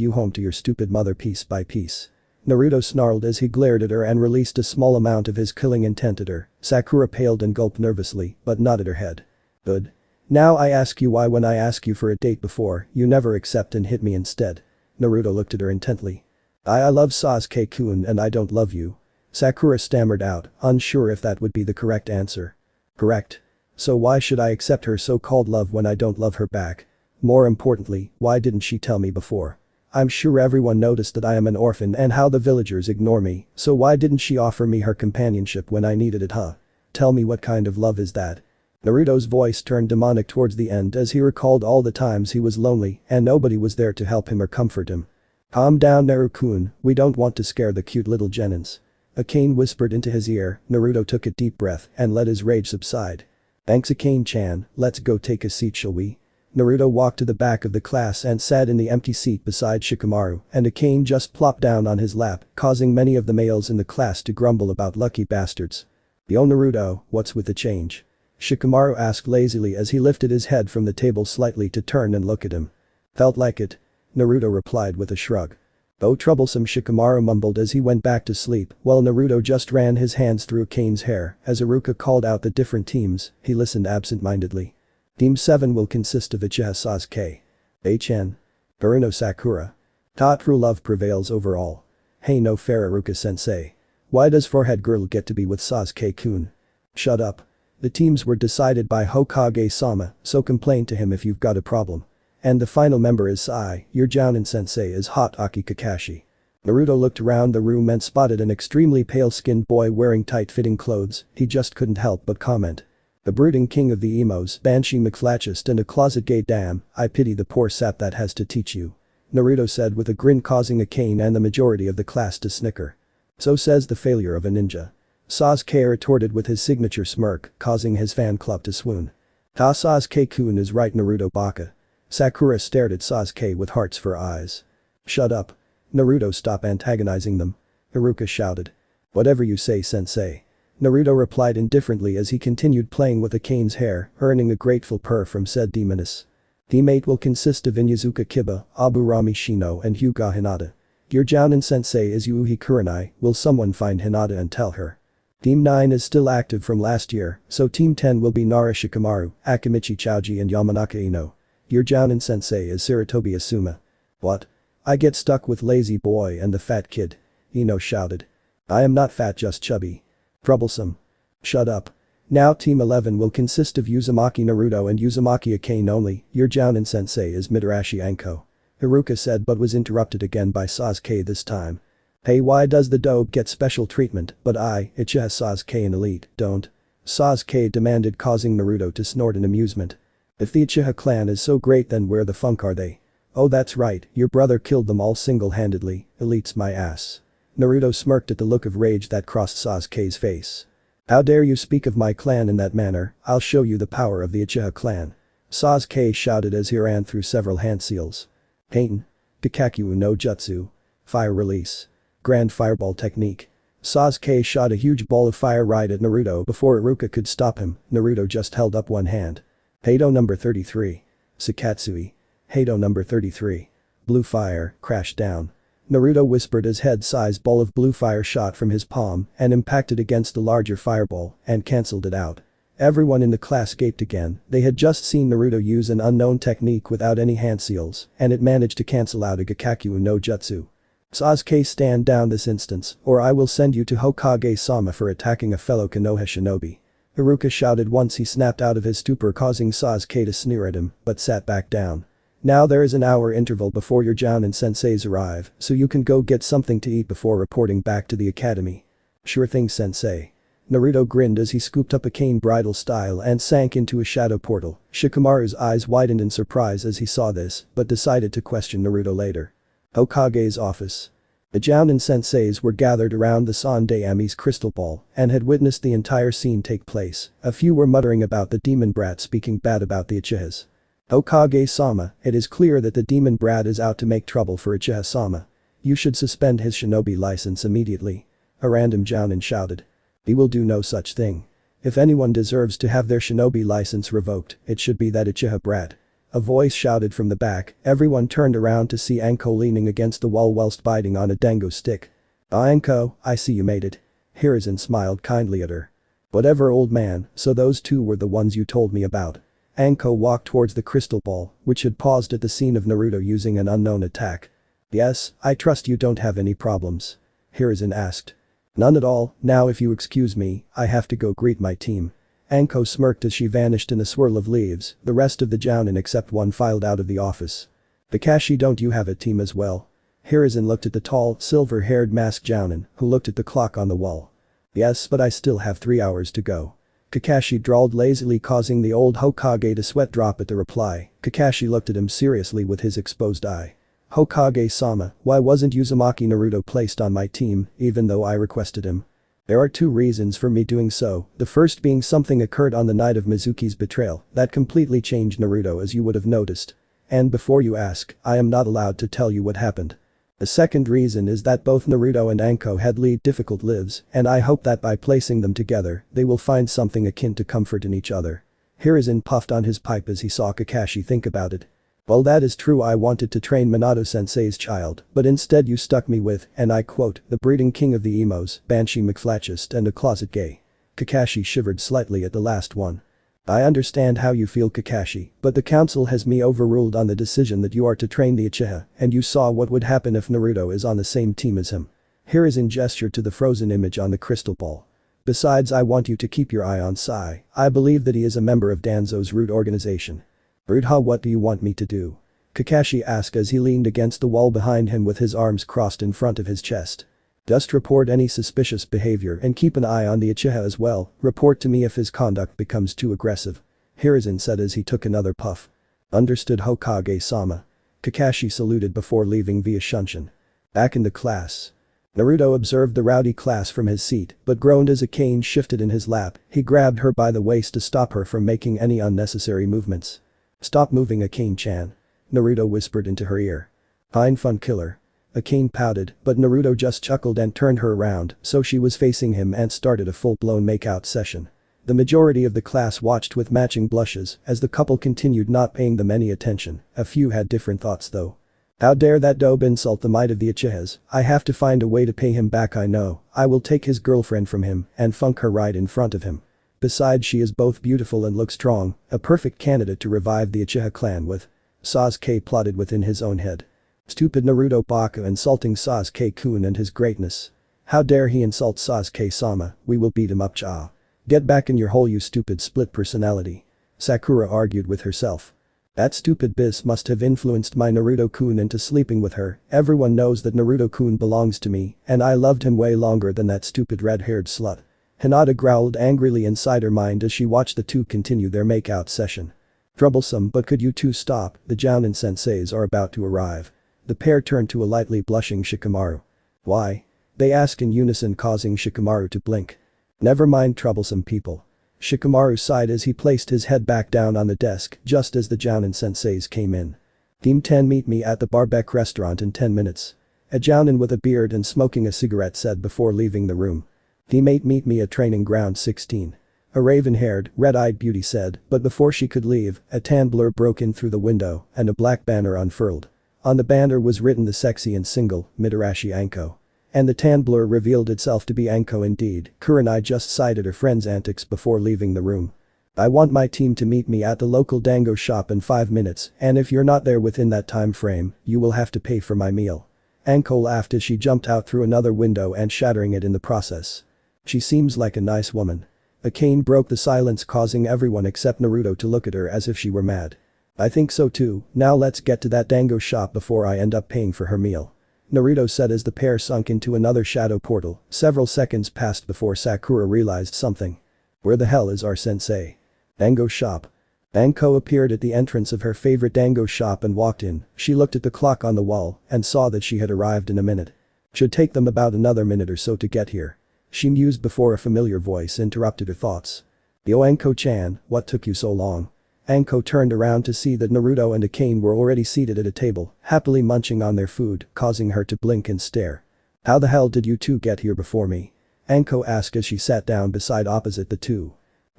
you home to your stupid mother piece by piece. Naruto snarled as he glared at her and released a small amount of his killing intent at her. Sakura paled and gulped nervously, but nodded her head. Good. Now I ask you why when I ask you for a date before, you never accept and hit me instead. Naruto looked at her intently. I love Sasuke-kun and I don't love you. Sakura stammered out, unsure if that would be the correct answer. Correct. So why should I accept her so-called love when I don't love her back? More importantly, why didn't she tell me before? I'm sure everyone noticed that I am an orphan and how the villagers ignore me, so why didn't she offer me her companionship when I needed it, huh? Tell me what kind of love is that? Naruto's voice turned demonic towards the end as he recalled all the times he was lonely and nobody was there to help him or comfort him. Calm down, Naru-kun, we don't want to scare the cute little genins. Akane whispered into his ear. Naruto took a deep breath and let his rage subside. Thanks Akane-chan, let's go take a seat, shall we? Naruto walked to the back of the class and sat in the empty seat beside Shikamaru, and Akane just plopped down on his lap, causing many of the males in the class to grumble about lucky bastards. Yo Naruto, what's with the change? Shikamaru asked lazily as he lifted his head from the table slightly to turn and look at him. Felt like it. Naruto replied with a shrug. Oh troublesome, Shikamaru mumbled as he went back to sleep while Naruto just ran his hands through Akane's hair. As Iruka called out the different teams, he listened absent-mindedly. Team 7 will consist of Uchiha Sasuke. HN. Haruno Sakura. True love prevails overall. Hey no fair Iruka-sensei. Why does forehead girl get to be with Sasuke-kun? Shut up. The teams were decided by Hokage-sama, so complain to him if you've got a problem. And the final member is Sai, your Jounin sensei is hot Aki Kakashi. Naruto looked around the room and spotted an extremely pale-skinned boy wearing tight-fitting clothes. He just couldn't help but comment. The brooding king of the emos, Banshee McFlatchest and a closet gay, damn, I pity the poor sap that has to teach you. Naruto said with a grin, causing Akane and the majority of the class to snicker. So says the failure of a ninja. Sasuke retorted with his signature smirk, causing his fan club to swoon. Sasuke-kun is right, Naruto baka. Sakura stared at Sasuke with hearts for eyes. Shut up. Naruto, stop antagonizing them. Iruka shouted. Whatever you say, sensei. Naruto replied indifferently as he continued playing with Akane's hair, earning a grateful purr from said demoness. Team 8 will consist of Inyazuka Kiba, Aburami Shino and Hyuga Hinata. Your Jounin sensei is Yuuhi Kurenai, will someone find Hinata and tell her? Team 9 is still active from last year, so Team 10 will be Nara Shikamaru, Akimichi Chouji and Yamanaka Ino. Your Jounin sensei is Sarutobi Asuma. What? I get stuck with lazy boy and the fat kid. Ino shouted. I am not fat, just chubby. Troublesome. Shut up. Now Team 11 will consist of Uzumaki Naruto and Uzumaki Akane only. Your Jounin sensei is Mitarashi Anko. Iruka said but was interrupted again by Sasuke this time. Hey, why does the dope get special treatment but I, Uchiha Sasuke and Elite, don't? Sasuke demanded, causing Naruto to snort in amusement. If the Uchiha clan is so great, then where the funk are they? Oh that's right, your brother killed them all single-handedly, Elite's my ass. Naruto smirked at the look of rage that crossed Sasuke's face. How dare you speak of my clan in that manner, I'll show you the power of the Uchiha clan. Sasuke shouted as he ran through several hand seals. Kaiten. Kakaku no Jutsu. Fire release. Grand fireball technique. Sasuke shot a huge ball of fire right at Naruto before Iruka could stop him. Naruto just held up one hand. Heido number 33. Sakatsui. Heido number 33. Blue fire, crashed down. Naruto whispered as head-sized ball of blue fire shot from his palm and impacted against the larger fireball and cancelled it out. Everyone in the class gaped again. They had just seen Naruto use an unknown technique without any hand seals, and it managed to cancel out a Gakaku no Jutsu. Sasuke, stand down this instance, or I will send you to Hokage-sama for attacking a fellow Konoha shinobi. Iruka shouted once he snapped out of his stupor, causing Sasuke to sneer at him, but sat back down. Now there is an hour interval before your Jounin senseis arrive, so you can go get something to eat before reporting back to the academy. Sure thing, sensei. Naruto grinned as he scooped up Akane bridal style and sank into a shadow portal. Shikamaru's eyes widened in surprise as he saw this, but decided to question Naruto later. Hokage's office. The Jounin senseis were gathered around the Sandaimi's crystal ball and had witnessed the entire scene take place. A few were muttering about the demon brat speaking bad about the Uchihas. Hokage-sama, it is clear that the demon brat is out to make trouble for Uchiha-sama. You should suspend his shinobi license immediately. A random jounin shouted. He will do no such thing. If anyone deserves to have their shinobi license revoked, it should be that Uchiha brat. A voice shouted from the back. Everyone turned around to see Anko leaning against the wall whilst biting on a dango stick. "Ah, Anko, I see you made it." Hiruzen smiled kindly at her. "Whatever, old man, so those two were the ones you told me about." Anko walked towards the crystal ball, which had paused at the scene of Naruto using an unknown attack. "Yes, I trust you don't have any problems?" Hiruzen asked. "None at all. Now if you excuse me, I have to go greet my team." Anko smirked as she vanished in a swirl of leaves. The rest of the jounin except one filed out of the office. "Kakashi, don't you have a team as well?" Hiruzen looked at the tall, silver-haired masked jounin, who looked at the clock on the wall. "Yes, but I still have 3 hours to go." Kakashi drawled lazily, causing the old Hokage to sweat drop at the reply. Kakashi looked at him seriously with his exposed eye. "Hokage-sama, why wasn't Uzumaki Naruto placed on my team, even though I requested him?" "There are 2 reasons for me doing so, the first being something occurred on the night of Mizuki's betrayal that completely changed Naruto, as you would have noticed. And before you ask, I am not allowed to tell you what happened. The second reason is that both Naruto and Anko had lead difficult lives, and I hope that by placing them together, they will find something akin to comfort in each other." Hiruzen puffed on his pipe as he saw Kakashi think about it. "Well, that is true. I wanted to train Minato-sensei's child, but instead you stuck me with, and I quote, the breeding king of the emos, Banshee McFlatchest and a closet gay." Kakashi shivered slightly at the last one. "I understand how you feel, Kakashi, but the council has me overruled on the decision that you are to train the Uchiha, and you saw what would happen if Naruto is on the same team as him." Hiruzen gestured to the frozen image on the crystal ball. "Besides, I want you to keep your eye on Sai. I believe that he is a member of Danzo's root organization." "Root-ha, what do you want me to do?" Kakashi asked as he leaned against the wall behind him with his arms crossed in front of his chest. "Just report any suspicious behavior and keep an eye on the Uchiha as well. Report to me if his conduct becomes too aggressive," Hiruzen said as he took another puff. "Understood, Hokage-sama." Kakashi saluted before leaving via Shunshin. Back in the class. Naruto observed the rowdy class from his seat but groaned as a cane shifted in his lap. He grabbed her by the waist to stop her from making any unnecessary movements. "Stop moving, Akane-chan," Naruto whispered into her ear. "Fine fun, killer." Akane pouted, but Naruto just chuckled and turned her around so she was facing him and started a full-blown make-out session. The majority of the class watched with matching blushes as the couple continued, not paying them any attention. A few had different thoughts though. "How dare that dope insult the might of the Uchihas? I have to find a way to pay him back. I know. I will take his girlfriend from him and funk her right in front of him. Besides, she is both beautiful and looks strong, a perfect candidate to revive the Uchiha clan with." Sasuke plotted within his own head. "Stupid Naruto Baka insulting Sasuke-kun and his greatness. How dare he insult Sasuke-sama, we will beat him up, cha. Get back in your hole, you stupid split personality." Sakura argued with herself. "That stupid bis must have influenced my Naruto-kun into sleeping with her. Everyone knows that Naruto-kun belongs to me, and I loved him way longer than that stupid red-haired slut." Hinata growled angrily inside her mind as she watched the two continue their make-out session. "Troublesome, but could you two stop? The Jounin senseis are about to arrive." The pair turned to a lightly blushing Shikamaru. "Why?" they asked in unison, causing Shikamaru to blink. "Never mind, troublesome people." Shikamaru sighed as he placed his head back down on the desk just as the Jounin senseis came in. "Team 10, meet me at the Barbeck restaurant in 10 minutes. A Jounin with a beard and smoking a cigarette said before leaving the room. "Team 8, meet me at training ground 16. A raven-haired, red-eyed beauty said, but before she could leave, a tan blur broke in through the window and a black banner unfurled. On the banner was written the sexy and single, Mitarashi Anko. And the tan blur revealed itself to be Anko indeed. Kurenai just sighed at her friend's antics before leaving the room. "I want my team to meet me at the local dango shop in 5 minutes, and if you're not there within that time frame, you will have to pay for my meal." Anko laughed as she jumped out through another window and shattering it in the process. "She seems like a nice woman." Akane broke the silence, causing everyone except Naruto to look at her as if she were mad. "I think so too. Now let's get to that dango shop before I end up paying for her meal," Naruto said as the pair sunk into another shadow portal. Several seconds passed before Sakura realized something. "Where the hell is our sensei?" "Dango shop." Anko appeared at the entrance of her favorite dango shop and walked in. She looked at the clock on the wall and saw that she had arrived in a minute. "Should take them about another minute or so to get here," she mused before a familiar voice interrupted her thoughts. "Yo, Anko-chan, what took you so long?" Anko turned around to see that Naruto and Akane were already seated at a table, happily munching on their food, causing her to blink and stare. "How the hell did you two get here before me?" Anko asked as she sat down beside opposite the two.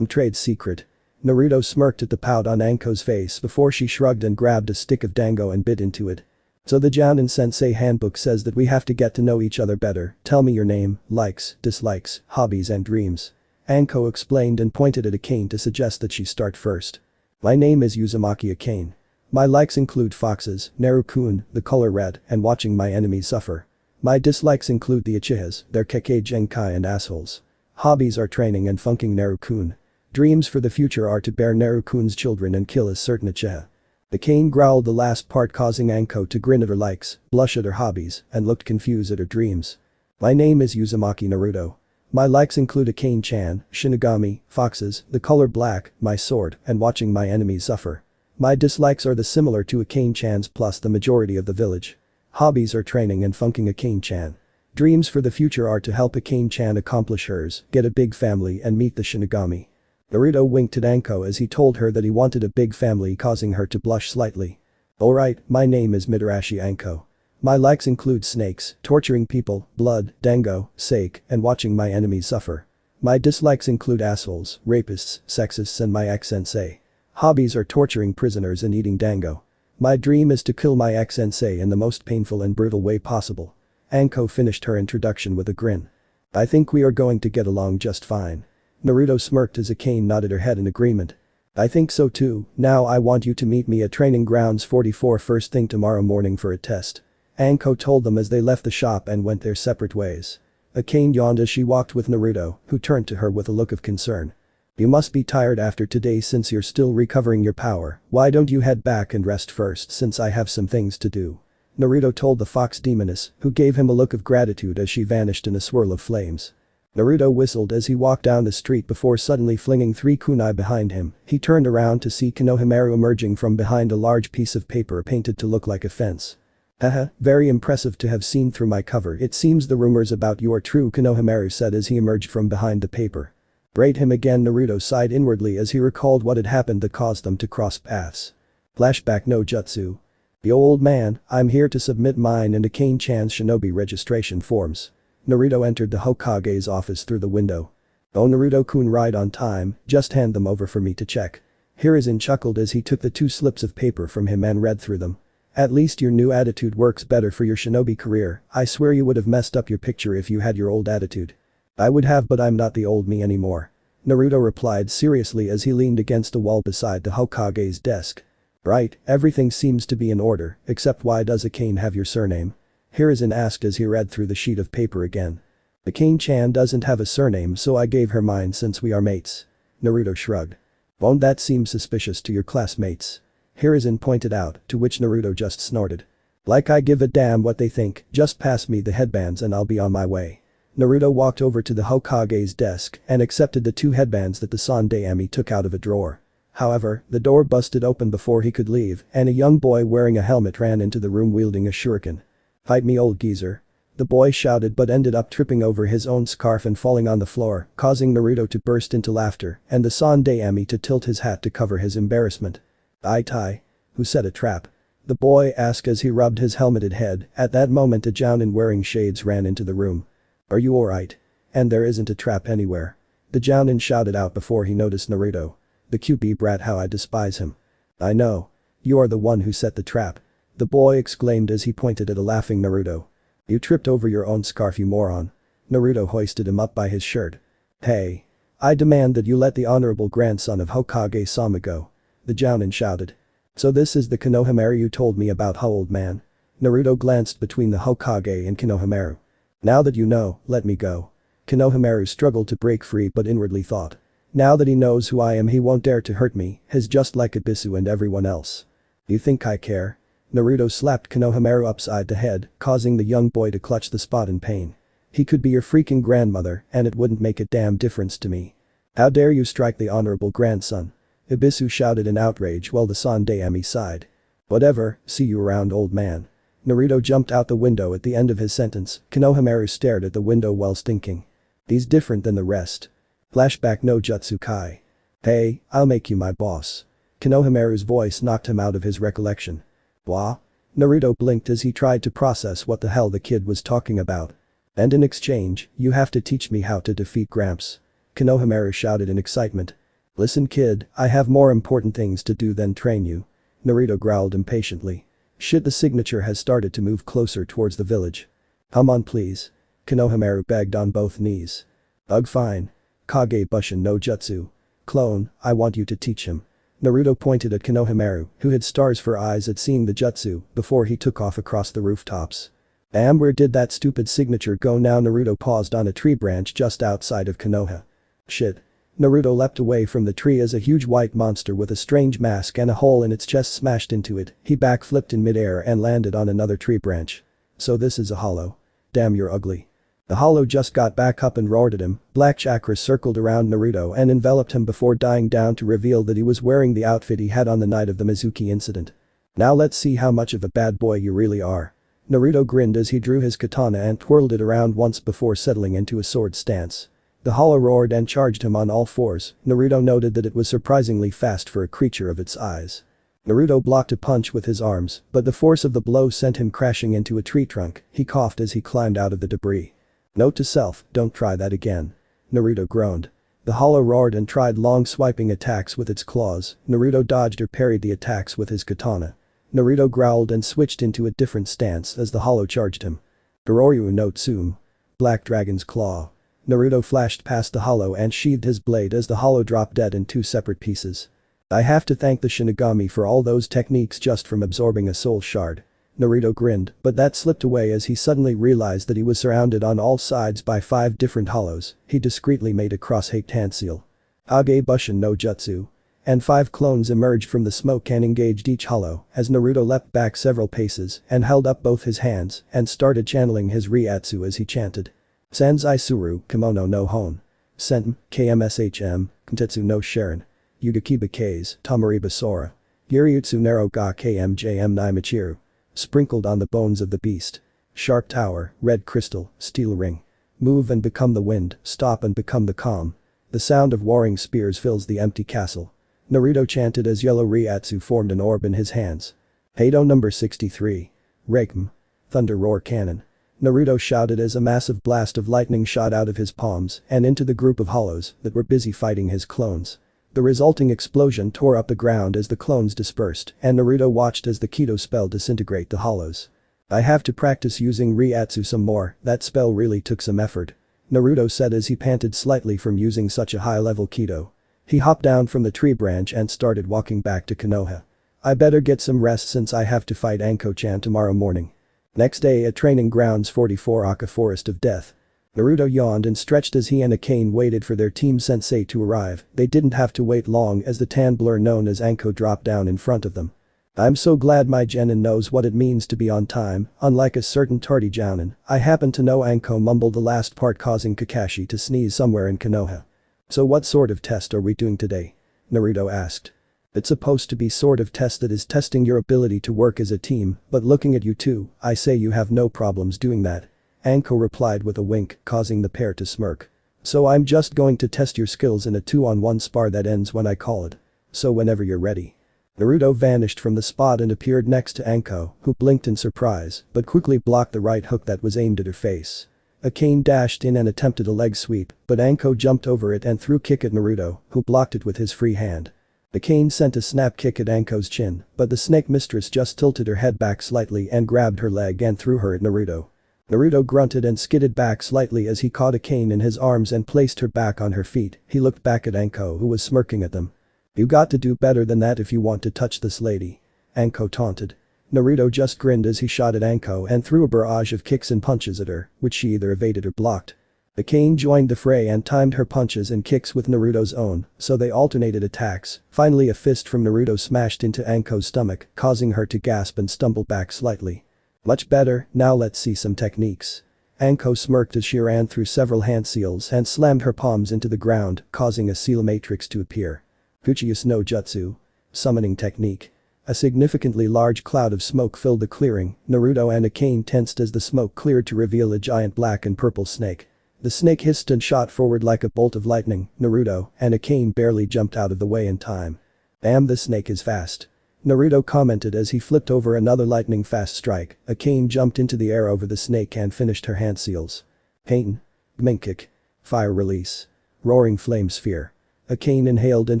"Trade secret." Naruto smirked at the pout on Anko's face before she shrugged and grabbed a stick of dango and bit into it. "So the Jounin Sensei handbook says that we have to get to know each other better. Tell me your name, likes, dislikes, hobbies and dreams." Anko explained and pointed at Akane to suggest that she start first. "My name is Uzumaki Akane. My likes include foxes, Naruto-kun, the color red, and watching my enemies suffer. My dislikes include the uchihas, their keke genkai and assholes. Hobbies are training and funking Naruto-kun. Dreams for the future are to bear Naruto-kun's children and kill a certain uchiha." Akane growled the last part, causing Anko to grin at her likes, blush at her hobbies, and looked confused at her dreams. "My name is Uzumaki Naruto. My likes include Akane-chan, Shinigami, foxes, the color black, my sword, and watching my enemies suffer. My dislikes are the similar to Akane-chan's plus the majority of the village. Hobbies are training and funking Akane-chan. Dreams for the future are to help Akane-chan accomplish hers, get a big family and meet the Shinigami." Naruto winked at Anko as he told her that he wanted a big family, causing her to blush slightly. "Alright, my name is Mitarashi Anko. My likes include snakes, torturing people, blood, dango, sake, and watching my enemies suffer. My dislikes include assholes, rapists, sexists and my ex-sensei. Hobbies are torturing prisoners and eating dango. My dream is to kill my ex-sensei in the most painful and brutal way possible." Anko finished her introduction with a grin. "I think we are going to get along just fine." Naruto smirked as Akane nodded her head in agreement. "I think so too. Now I want you to meet me at Training Grounds 44 first thing tomorrow morning for a test." Anko told them as they left the shop and went their separate ways. Akane yawned as she walked with Naruto, who turned to her with a look of concern. "You must be tired after today since you're still recovering your power. Why don't you head back and rest first since I have some things to do?" Naruto told the fox demoness, who gave him a look of gratitude as she vanished in a swirl of flames. Naruto whistled as he walked down the street before suddenly flinging 3 kunai behind him. He turned around to see Konohamaru emerging from behind a large piece of paper painted to look like a fence. "Haha, very impressive to have seen through my cover. It seems the rumors about you are true," Konohamaru said as he emerged from behind the paper. "Braid him again." Naruto sighed inwardly as he recalled what had happened that caused them to cross paths. Flashback no jutsu. "The old man, I'm here to submit mine and Akane-chan's shinobi registration forms." Naruto entered the Hokage's office through the window. "Oh, Naruto-kun, right on time, just hand them over for me to check." Hiruzen chuckled as he took the 2 slips of paper from him and read through them. "At least your new attitude works better for your shinobi career. I swear you would have messed up your picture if you had your old attitude." "I would have, but I'm not the old me anymore," Naruto replied seriously as he leaned against a wall beside the Hokage's desk. "Right, everything seems to be in order, except why does Akane have your surname?" Hiruzen asked as he read through the sheet of paper again. "Akane-chan doesn't have a surname, so I gave her mine since we are mates." Naruto shrugged. "Won't that seem suspicious to your classmates?" Hiruzen pointed out, to which Naruto just snorted. "Like I give a damn what they think, just pass me the headbands and I'll be on my way." Naruto walked over to the Hokage's desk and accepted the 2 headbands that the Sandayami took out of a drawer. However, the door busted open before he could leave and a young boy wearing a helmet ran into the room wielding a shuriken. "Fight me, old geezer." The boy shouted but ended up tripping over his own scarf and falling on the floor, causing Naruto to burst into laughter and the Sandayami to tilt his hat to cover his embarrassment. "Itai? Who set a trap?" the boy asked as he rubbed his helmeted head. At that moment a jounin wearing shades ran into the room. "Are you alright? And there isn't a trap anywhere." The jounin shouted out before he noticed Naruto. "The QB brat, how I despise him." "I know. You are the one who set the trap," the boy exclaimed as he pointed at a laughing Naruto. "You tripped over your own scarf, you moron." Naruto hoisted him up by his shirt. "Hey. I demand that you let the honorable grandson of Hokage-sama go," the jounin shouted. "So this is the Konohamaru you told me about, huh, old man?" Naruto glanced between the Hokage and Konohamaru. "Now that you know, let me go." Konohamaru struggled to break free but inwardly thought. "Now that he knows who I am, he won't dare to hurt me. He's just like Ibisu and everyone else." "You think I care?" Naruto slapped Konohamaru upside the head, causing the young boy to clutch the spot in pain. "He could be your freaking grandmother and it wouldn't make a damn difference to me. How dare you strike the honorable grandson?" Ibisu shouted in outrage while the Sandayami sighed. "Whatever, see you around, old man." Naruto jumped out the window at the end of his sentence. Konohamaru stared at the window while thinking. "He's different than the rest." Flashback no Jutsu Kai. "Hey, I'll make you my boss." Konohamaru's voice knocked him out of his recollection. Wah? Naruto blinked as he tried to process what the hell the kid was talking about. And in exchange, you have to teach me how to defeat Gramps. Konohamaru shouted in excitement. Listen kid, I have more important things to do than train you. Naruto growled impatiently. Shit, the signature has started to move closer towards the village. Come on please. Konohamaru begged on both knees. Ugh fine. Kage Bushin no Jutsu. Clone, I want you to teach him. Naruto pointed at Konohamaru, who had stars for eyes at seeing the jutsu, before he took off across the rooftops. Where did that stupid signature go now? Naruto paused on a tree branch just outside of Konoha. Shit. Naruto leapt away from the tree as a huge white monster with a strange mask and a hole in its chest smashed into it. He backflipped in midair and landed on another tree branch. So this is a hollow. Damn, you're ugly. The hollow just got back up and roared at him. Black chakra circled around Naruto and enveloped him before dying down to reveal that he was wearing the outfit he had on the night of the Mizuki incident. Now let's see how much of a bad boy you really are. Naruto grinned as he drew his katana and twirled it around once before settling into a sword stance. The hollow roared and charged him on all fours. Naruto noted that it was surprisingly fast for a creature of its size. Naruto blocked a punch with his arms, but the force of the blow sent him crashing into a tree trunk. He coughed as he climbed out of the debris. Note to self, don't try that again. Naruto groaned. The hollow roared and tried long swiping attacks with its claws. Naruto dodged or parried the attacks with his katana. Naruto growled and switched into a different stance as the hollow charged him. Gororyu no Tsume. Black Dragon's Claw. Naruto flashed past the hollow and sheathed his blade as the hollow dropped dead in two separate pieces. I have to thank the Shinigami for all those techniques just from absorbing a soul shard. Naruto grinned, but that slipped away as he suddenly realized that he was surrounded on all sides by 5 different hollows. He discreetly made a cross-hate hand seal. Kage Bushin no Jutsu. And 5 clones emerged from the smoke and engaged each hollow as Naruto leapt back several paces and held up both his hands and started channeling his Ryatsu as he chanted. Sanzai Suru, Kimono no Hon. Sentum, KMSHM, Kentetsu no Sharon. Yugakiba K's, Tamariba Sora. Yuriutsu Naro ga KMJM Naimachiru. Sprinkled on the bones of the beast. Sharp tower, red crystal, steel ring. Move and become the wind, stop and become the calm. The sound of warring spears fills the empty castle. Naruto chanted as yellow Ryatsu formed an orb in his hands. Heido number 63. Reikm. Thunder roar cannon. Naruto shouted as a massive blast of lightning shot out of his palms and into the group of hollows that were busy fighting his clones. The resulting explosion tore up the ground as the clones dispersed and Naruto watched as the Kido spell disintegrate the hollows. I have to practice using Ryatsu some more, that spell really took some effort. Naruto said as he panted slightly from using such a high-level Kido. He hopped down from the tree branch and started walking back to Konoha. I better get some rest since I have to fight Anko-chan tomorrow morning. Next day at Training Grounds 44 Aka Forest of Death. Naruto yawned and stretched as he and Akane waited for their team sensei to arrive. They didn't have to wait long as the tan blur known as Anko dropped down in front of them. I'm so glad my genin knows what it means to be on time, unlike a certain tardy jounin. I happen to know. Anko mumbled the last part, causing Kakashi to sneeze somewhere in Konoha. So what sort of test are we doing today? Naruto asked. It's supposed to be sort of test that is testing your ability to work as a team, but looking at you two, I say you have no problems doing that. Anko replied with a wink, causing the pair to smirk. So I'm just going to test your skills in a 2-on-1 spar that ends when I call it. So whenever you're ready. Naruto vanished from the spot and appeared next to Anko, who blinked in surprise, but quickly blocked the right hook that was aimed at her face. Akane dashed in and attempted a leg sweep, but Anko jumped over it and threw a kick at Naruto, who blocked it with his free hand. Akane sent a snap kick at Anko's chin, but the snake mistress just tilted her head back slightly and grabbed her leg and threw her at Naruto. Naruto grunted and skidded back slightly as he caught Akane in his arms and placed her back on her feet. He looked back at Anko, who was smirking at them. You got to do better than that if you want to touch this lady. Anko taunted. Naruto just grinned as he shot at Anko and threw a barrage of kicks and punches at her, which she either evaded or blocked. Akane joined the fray and timed her punches and kicks with Naruto's own, so they alternated attacks. Finally a fist from Naruto smashed into Anko's stomach, causing her to gasp and stumble back slightly. Much better, now let's see some techniques. Anko smirked as she ran through several hand seals and slammed her palms into the ground, causing a seal matrix to appear. Uchiha no Jutsu. Summoning technique. A significantly large cloud of smoke filled the clearing. Naruto and Akane tensed as the smoke cleared to reveal a giant black and purple snake. The snake hissed and shot forward like a bolt of lightning. Naruto and Akane barely jumped out of the way in time. Damn, this snake is fast. Naruto commented as he flipped over another lightning-fast strike. A cane jumped into the air over the snake and finished her hand seals. Pain. Gmink kick. Fire release. Roaring flame sphere. A cane inhaled and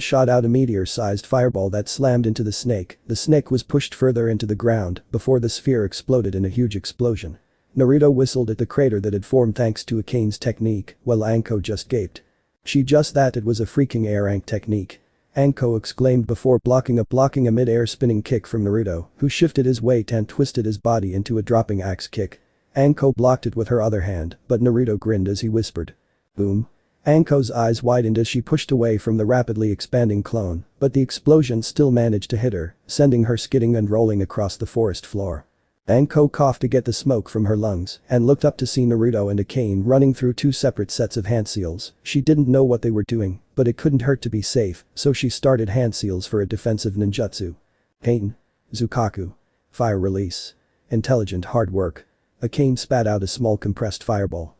shot out a meteor-sized fireball that slammed into the snake. The snake was pushed further into the ground before the sphere exploded in a huge explosion. Naruto whistled at the crater that had formed thanks to a cane's technique, while Anko just gaped. She just that it was a freaking air rank technique. Anko exclaimed before blocking a mid-air spinning kick from Naruto, who shifted his weight and twisted his body into a dropping axe kick. Anko blocked it with her other hand, but Naruto grinned as he whispered. Boom. Anko's eyes widened as she pushed away from the rapidly expanding clone, but the explosion still managed to hit her, sending her skidding and rolling across the forest floor. Anko coughed to get the smoke from her lungs and looked up to see Naruto and a cane running through two separate sets of hand seals. She didn't know what they were doing, but it couldn't hurt to be safe, so she started hand seals for a defensive ninjutsu. Pain. Zukaku. Fire release. Intelligent hard work. A cane spat out a small compressed fireball.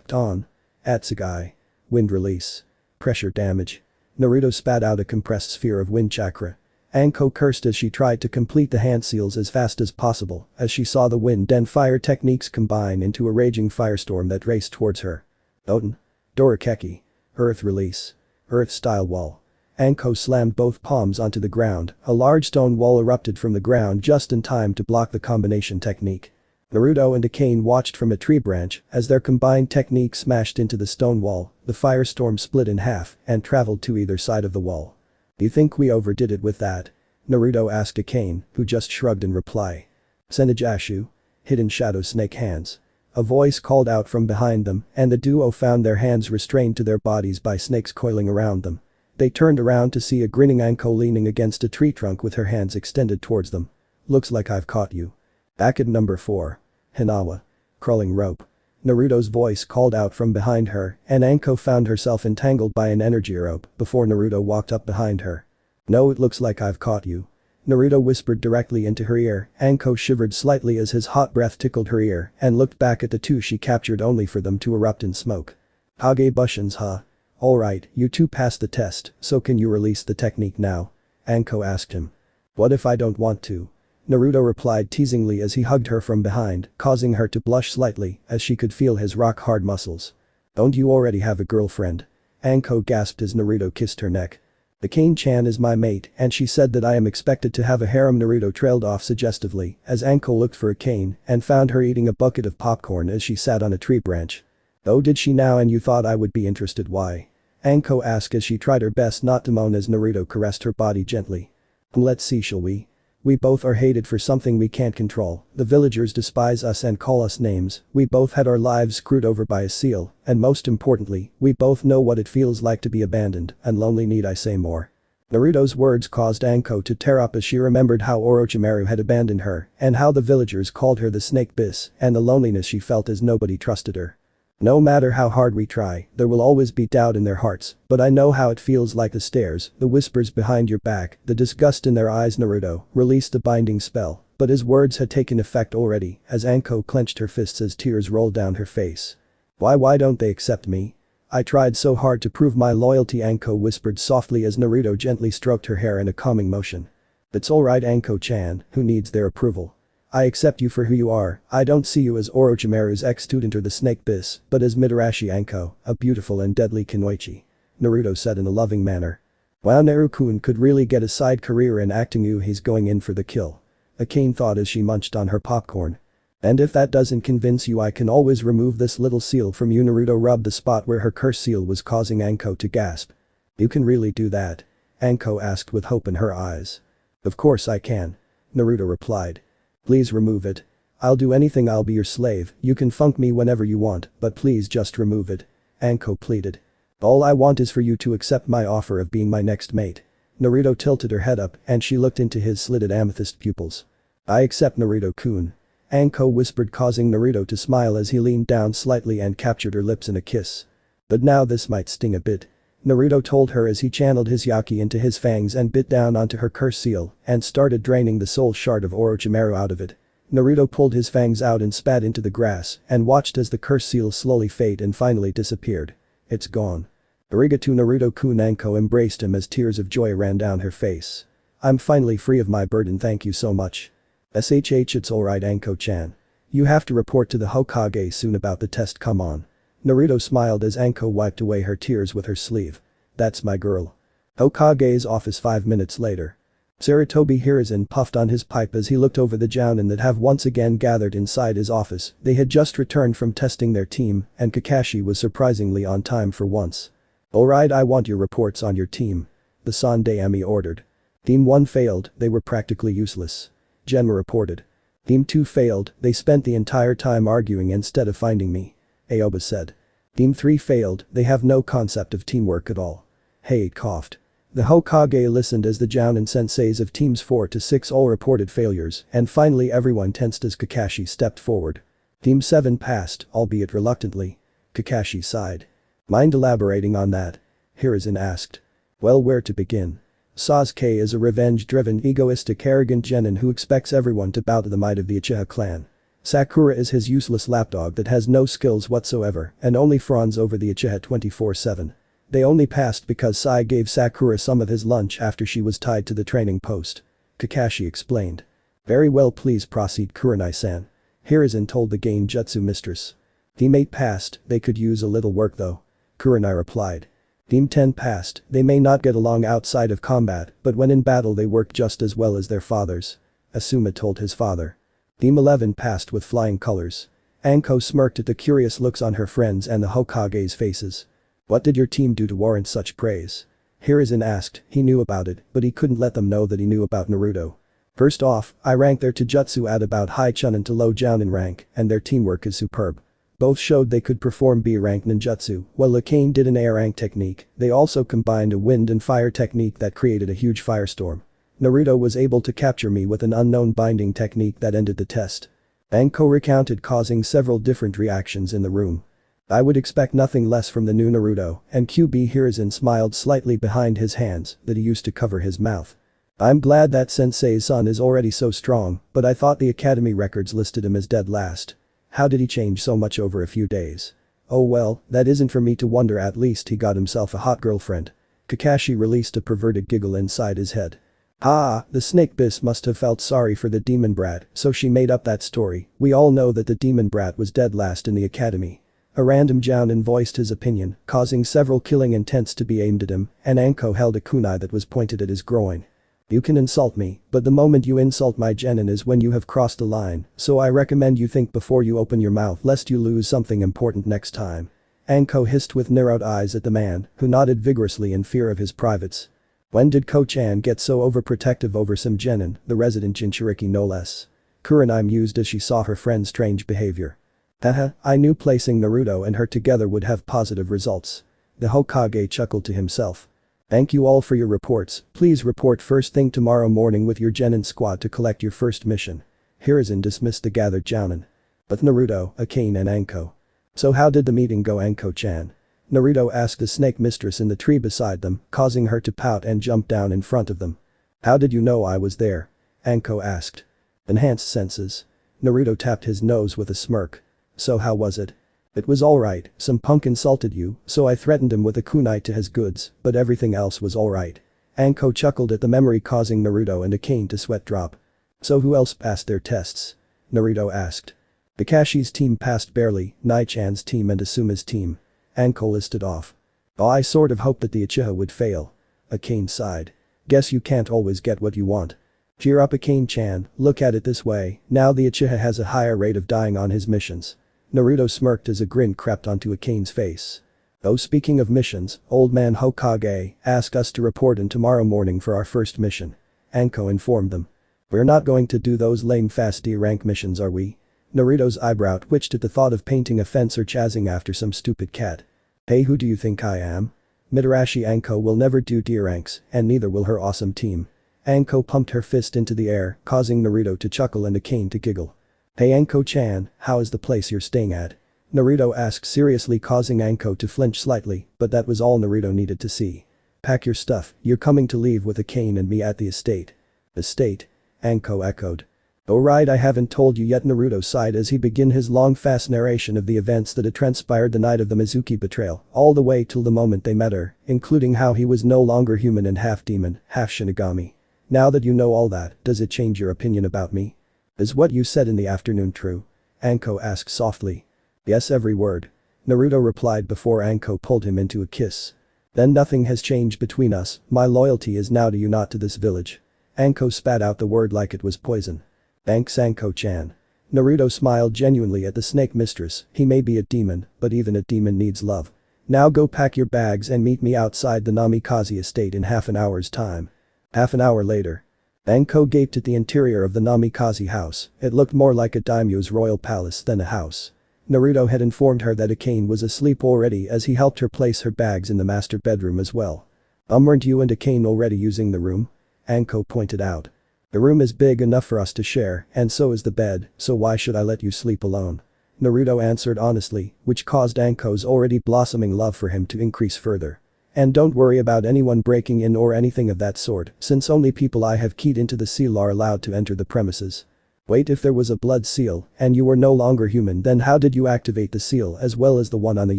Dawn. Atsugai. Wind release. Pressure damage. Naruto spat out a compressed sphere of wind chakra. Anko cursed as she tried to complete the hand seals as fast as possible as she saw the wind and fire techniques combine into a raging firestorm that raced towards her. Oten. Dorakeki. Earth release. Earth-style wall. Anko slammed both palms onto the ground. A large stone wall erupted from the ground just in time to block the combination technique. Naruto and a cane watched from a tree branch as their combined technique smashed into the stone wall. The firestorm split in half and traveled to either side of the wall. You think we overdid it with that? Naruto asked a cane, who just shrugged in reply. Senijashu. Hidden shadow snake hands. A voice called out from behind them and the duo found their hands restrained to their bodies by snakes coiling around them. They turned around to see a grinning Anko leaning against a tree trunk with her hands extended towards them. Looks like I've caught you. Back at number 4. Hinawa. Crawling rope. Naruto's voice called out from behind her and Anko found herself entangled by an energy rope before Naruto walked up behind her. No, it looks like I've caught you. Naruto whispered directly into her ear. Anko shivered slightly as his hot breath tickled her ear and looked back at the two she captured only for them to erupt in smoke. Kage Bushin's huh? Alright, you two passed the test, so can you release the technique now? Anko asked him. What if I don't want to? Naruto replied teasingly as he hugged her from behind, causing her to blush slightly as she could feel his rock-hard muscles. Don't you already have a girlfriend? Anko gasped as Naruto kissed her neck. The Cane-chan is my mate and she said that I am expected to have a harem. Naruto trailed off suggestively as Anko looked for a cane and found her eating a bucket of popcorn as she sat on a tree branch. Oh, did she now, and you thought I would be interested? Why? Anko asked as she tried her best not to moan as Naruto caressed her body gently. Let's see, shall we? We both are hated for something we can't control. The villagers despise us and call us names. We both had our lives screwed over by a seal, and most importantly, we both know what it feels like to be abandoned and lonely. Need I say more? Naruto's words caused Anko to tear up as she remembered how Orochimaru had abandoned her and how the villagers called her the Snake Bis and the loneliness she felt as nobody trusted her. No matter how hard we try, there will always be doubt in their hearts, but I know how it feels like. The stares, the whispers behind your back, the disgust in their eyes. Naruto released the binding spell, but his words had taken effect already as Anko clenched her fists as tears rolled down her face. Why don't they accept me? I tried so hard to prove my loyalty, Anko whispered softly as Naruto gently stroked her hair in a calming motion. It's alright, Anko-chan, who needs their approval? I accept you for who you are. I don't see you as Orochimaru's ex-student or the Snake Bis, but as Mitarashi Anko, a beautiful and deadly kunoichi. Naruto said in a loving manner. Wow, Naru-kun could really get a side career in acting. He's going in for the kill. Akane thought as she munched on her popcorn. And if that doesn't convince you, I can always remove this little seal from you. Naruto rubbed the spot where her curse seal was causing Anko to gasp. You can really do that? Anko asked with hope in her eyes. Of course I can. Naruto replied. Please remove it. I'll do anything, I'll be your slave, you can funk me whenever you want, but please just remove it. Anko pleaded. All I want is for you to accept my offer of being my next mate. Naruto tilted her head up and she looked into his slitted amethyst pupils. I accept, Naruto-kun. Anko whispered, causing Naruto to smile as he leaned down slightly and captured her lips in a kiss. But now this might sting a bit. Naruto told her as he channeled his yaki into his fangs and bit down onto her curse seal and started draining the soul shard of Orochimaru out of it. Naruto pulled his fangs out and spat into the grass and watched as the curse seal slowly fade and finally disappeared. It's gone. Arigato, Naruto-kun. Anko embraced him as tears of joy ran down her face. I'm finally free of my burden, thank you so much. SHH, it's alright Anko-chan. You have to report to the Hokage soon about the test, come on. Naruto smiled as Anko wiped away her tears with her sleeve. That's my girl. Hokage's office 5 minutes later. Sarutobi Hiruzen puffed on his pipe as he looked over the jounin that have once again gathered inside his office. They had just returned from testing their team, and Kakashi was surprisingly on time for once. Alright, I want your reports on your team. The Sandaime ordered. Team 1 failed, they were practically useless. Genma reported. Team 2 failed, they spent the entire time arguing instead of finding me. Aoba said. Team 3 failed, they have no concept of teamwork at all. Hey coughed. The Hokage listened as the jounin senseis of teams 4 to 6 all reported failures, and finally everyone tensed as Kakashi stepped forward. Team 7 passed, albeit reluctantly. Kakashi sighed. Mind elaborating on that? Hiruzen asked. Well, where to begin? Sasuke is a revenge-driven, egoistic, arrogant genin who expects everyone to bow to the might of the Uchiha clan. Sakura is his useless lapdog that has no skills whatsoever and only fawns over the Uchiha 24/7. They only passed because Sai gave Sakura some of his lunch after she was tied to the training post. Kakashi explained. Very well, please proceed Kurenai-san. Hiruzen told the Genjutsu mistress. Team 8 passed, they could use a little work though. Kurenai replied. Team 10 passed, they may not get along outside of combat, but when in battle they work just as well as their fathers. Asuma told his father. Team 11 passed with flying colors. Anko smirked at the curious looks on her friends and the Hokage's faces. What did your team do to warrant such praise? Hiruzen asked, he knew about it, but he couldn't let them know that he knew about Naruto. First off, I ranked their Taijutsu at about high chunin to low jounin rank, and their teamwork is superb. Both showed they could perform B-rank ninjutsu, while Likane did an A-rank technique, they also combined a wind and fire technique that created a huge firestorm. Naruto was able to capture me with an unknown binding technique that ended the test. Anko recounted, causing several different reactions in the room. I would expect nothing less from the new Naruto, and Kyuubi Hiruzen smiled slightly behind his hands that he used to cover his mouth. I'm glad that sensei's son is already so strong, but I thought the academy records listed him as dead last. How did he change so much over a few days? Oh well, that isn't for me to wonder, at least he got himself a hot girlfriend. Kakashi released a perverted giggle inside his head. Ah, the snake bis must have felt sorry for the demon brat, so she made up that story. We all know that the demon brat was dead last in the academy. A random jounin voiced his opinion, causing several killing intents to be aimed at him, and Anko held a kunai that was pointed at his groin. You can insult me, but the moment you insult my genin is when you have crossed the line, so I recommend you think before you open your mouth lest you lose something important next time. Anko hissed with narrowed eyes at the man, who nodded vigorously in fear of his privates. When did Ko-chan get so overprotective over some genin, the resident Jinchuriki no less? Kurenai mused as she saw her friend's strange behavior. Haha, I knew placing Naruto and her together would have positive results. The Hokage chuckled to himself. Thank you all for your reports, please report first thing tomorrow morning with your genin squad to collect your first mission. Hiruzen dismissed the gathered jounin. But Naruto, Akane and Anko. So how did the meeting go, Anko-chan? Naruto asked the snake mistress in the tree beside them, causing her to pout and jump down in front of them. How did you know I was there? Anko asked. Enhanced senses. Naruto tapped his nose with a smirk. So how was it? It was alright, some punk insulted you, so I threatened him with a kunai to his goods, but everything else was alright. Anko chuckled at the memory, causing Naruto and Akane to sweat drop. So who else passed their tests? Naruto asked. Kakashi's team passed barely, Nai-chan's team and Asuma's team. Anko listed off. Oh, I sort of hoped that the Uchiha would fail. Akane sighed. Guess you can't always get what you want. Cheer up Akane-chan, look at it this way, now the Uchiha has a higher rate of dying on his missions. Naruto smirked as a grin crept onto Akane's face. Oh, speaking of missions, old man Hokage asked us to report in tomorrow morning for our first mission. Anko informed them. We're not going to do those lame fast D-rank missions, are we? Naruto's eyebrow twitched at the thought of painting a fence or chasing after some stupid cat. Hey, who do you think I am? Mitarashi Anko will never do D-ranks, and neither will her awesome team. Anko pumped her fist into the air, causing Naruto to chuckle and Akane to giggle. Hey Anko-chan, how is the place you're staying at? Naruto asked seriously, causing Anko to flinch slightly, but that was all Naruto needed to see. Pack your stuff, you're coming to leave with Akane and me at the estate. Estate? Anko echoed. Oh right, I haven't told you yet, Naruto sighed as he began his long fast narration of the events that had transpired the night of the Mizuki betrayal, all the way till the moment they met her, including how he was no longer human and half demon, half Shinigami. Now that you know all that, does it change your opinion about me? Is what you said in the afternoon true? Anko asked softly. Yes, every word. Naruto replied before Anko pulled him into a kiss. Then nothing has changed between us, my loyalty is now to you, not to this village. Anko spat out the word like it was poison. Thanks, Anko-chan. Naruto smiled genuinely at the snake mistress. He may be a demon, but even a demon needs love. Now go pack your bags and meet me outside the Namikaze estate in half an hour's time. Half an hour later. Anko gaped at the interior of the Namikaze house. It looked more like a daimyo's royal palace than a house. Naruto had informed her that Akane was asleep already as he helped her place her bags in the master bedroom as well. Weren't you and Akane already using the room? Anko pointed out. The room is big enough for us to share, and so is the bed, so why should I let you sleep alone? Naruto answered honestly, which caused Anko's already blossoming love for him to increase further. And don't worry about anyone breaking in or anything of that sort, since only people I have keyed into the seal are allowed to enter the premises. Wait, if there was a blood seal, and you were no longer human, then how did you activate the seal as well as the one on the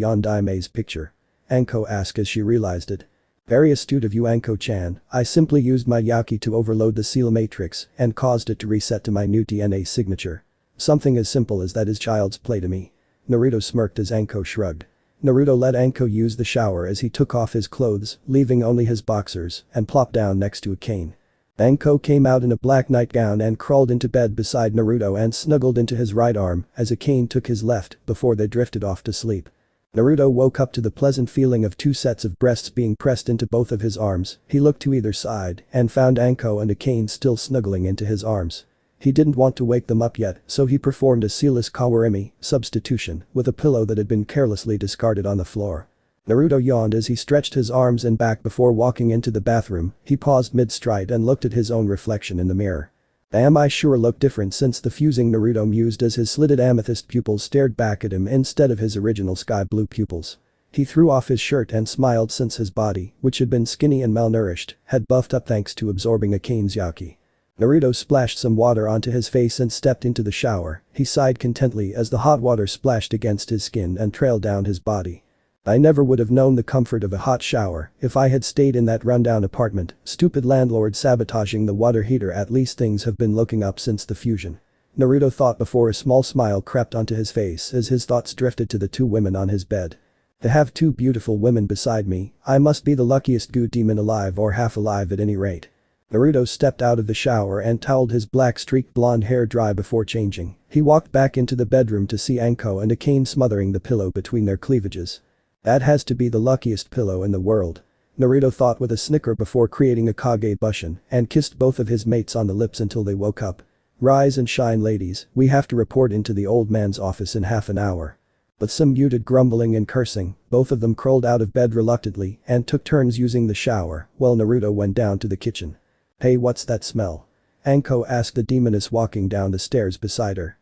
Yondaime's picture? Anko asked as she realized it. Very astute of you, Anko-chan. I simply used my Yaki to overload the seal matrix and caused it to reset to my new DNA signature. Something as simple as that is child's play to me. Naruto smirked as Anko shrugged. Naruto let Anko use the shower as he took off his clothes, leaving only his boxers, and plopped down next to Akane. Anko came out in a black nightgown and crawled into bed beside Naruto and snuggled into his right arm as Akane took his left before they drifted off to sleep. Naruto woke up to the pleasant feeling of two sets of breasts being pressed into both of his arms. He looked to either side and found Anko and Akane still snuggling into his arms. He didn't want to wake them up yet, so he performed a sealess kawarimi substitution with a pillow that had been carelessly discarded on the floor. Naruto yawned as he stretched his arms and back before walking into the bathroom. He paused mid-stride and looked at his own reflection in the mirror. Damn, I sure look different since the fusing, Naruto mused as his slitted amethyst pupils stared back at him instead of his original sky blue pupils. He threw off his shirt and smiled since his body, which had been skinny and malnourished, had buffed up thanks to absorbing Akane's Yaki. Naruto splashed some water onto his face and stepped into the shower. He sighed contentedly as the hot water splashed against his skin and trailed down his body. I never would have known the comfort of a hot shower if I had stayed in that rundown apartment. Stupid landlord sabotaging the water heater, at least things have been looking up since the fusion. Naruto thought before a small smile crept onto his face as his thoughts drifted to the two women on his bed. To have two beautiful women beside me, I must be the luckiest goo demon alive, or half alive at any rate. Naruto stepped out of the shower and toweled his black streaked blonde hair dry before changing. He walked back into the bedroom to see Anko and Akane smothering the pillow between their cleavages. That has to be the luckiest pillow in the world. Naruto thought with a snicker before creating a Kage Bushin and kissed both of his mates on the lips until they woke up. Rise and shine, ladies, we have to report into the old man's office in half an hour. With some muted grumbling and cursing, both of them crawled out of bed reluctantly and took turns using the shower while Naruto went down to the kitchen. Hey, what's that smell? Anko asked the demoness walking down the stairs beside her.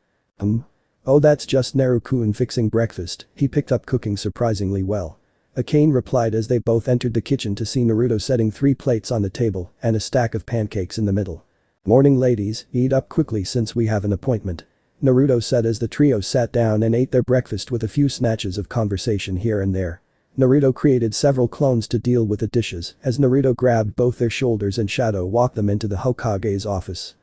Oh, that's just Naruto-kun fixing breakfast. He picked up cooking surprisingly well. Akane replied as they both entered the kitchen to see Naruto setting 3 plates on the table and a stack of pancakes in the middle. Morning, ladies, eat up quickly since we have an appointment. Naruto said as the trio sat down and ate their breakfast with a few snatches of conversation here and there. Naruto created several clones to deal with the dishes as Naruto grabbed both their shoulders and shadow walked them into the Hokage's office.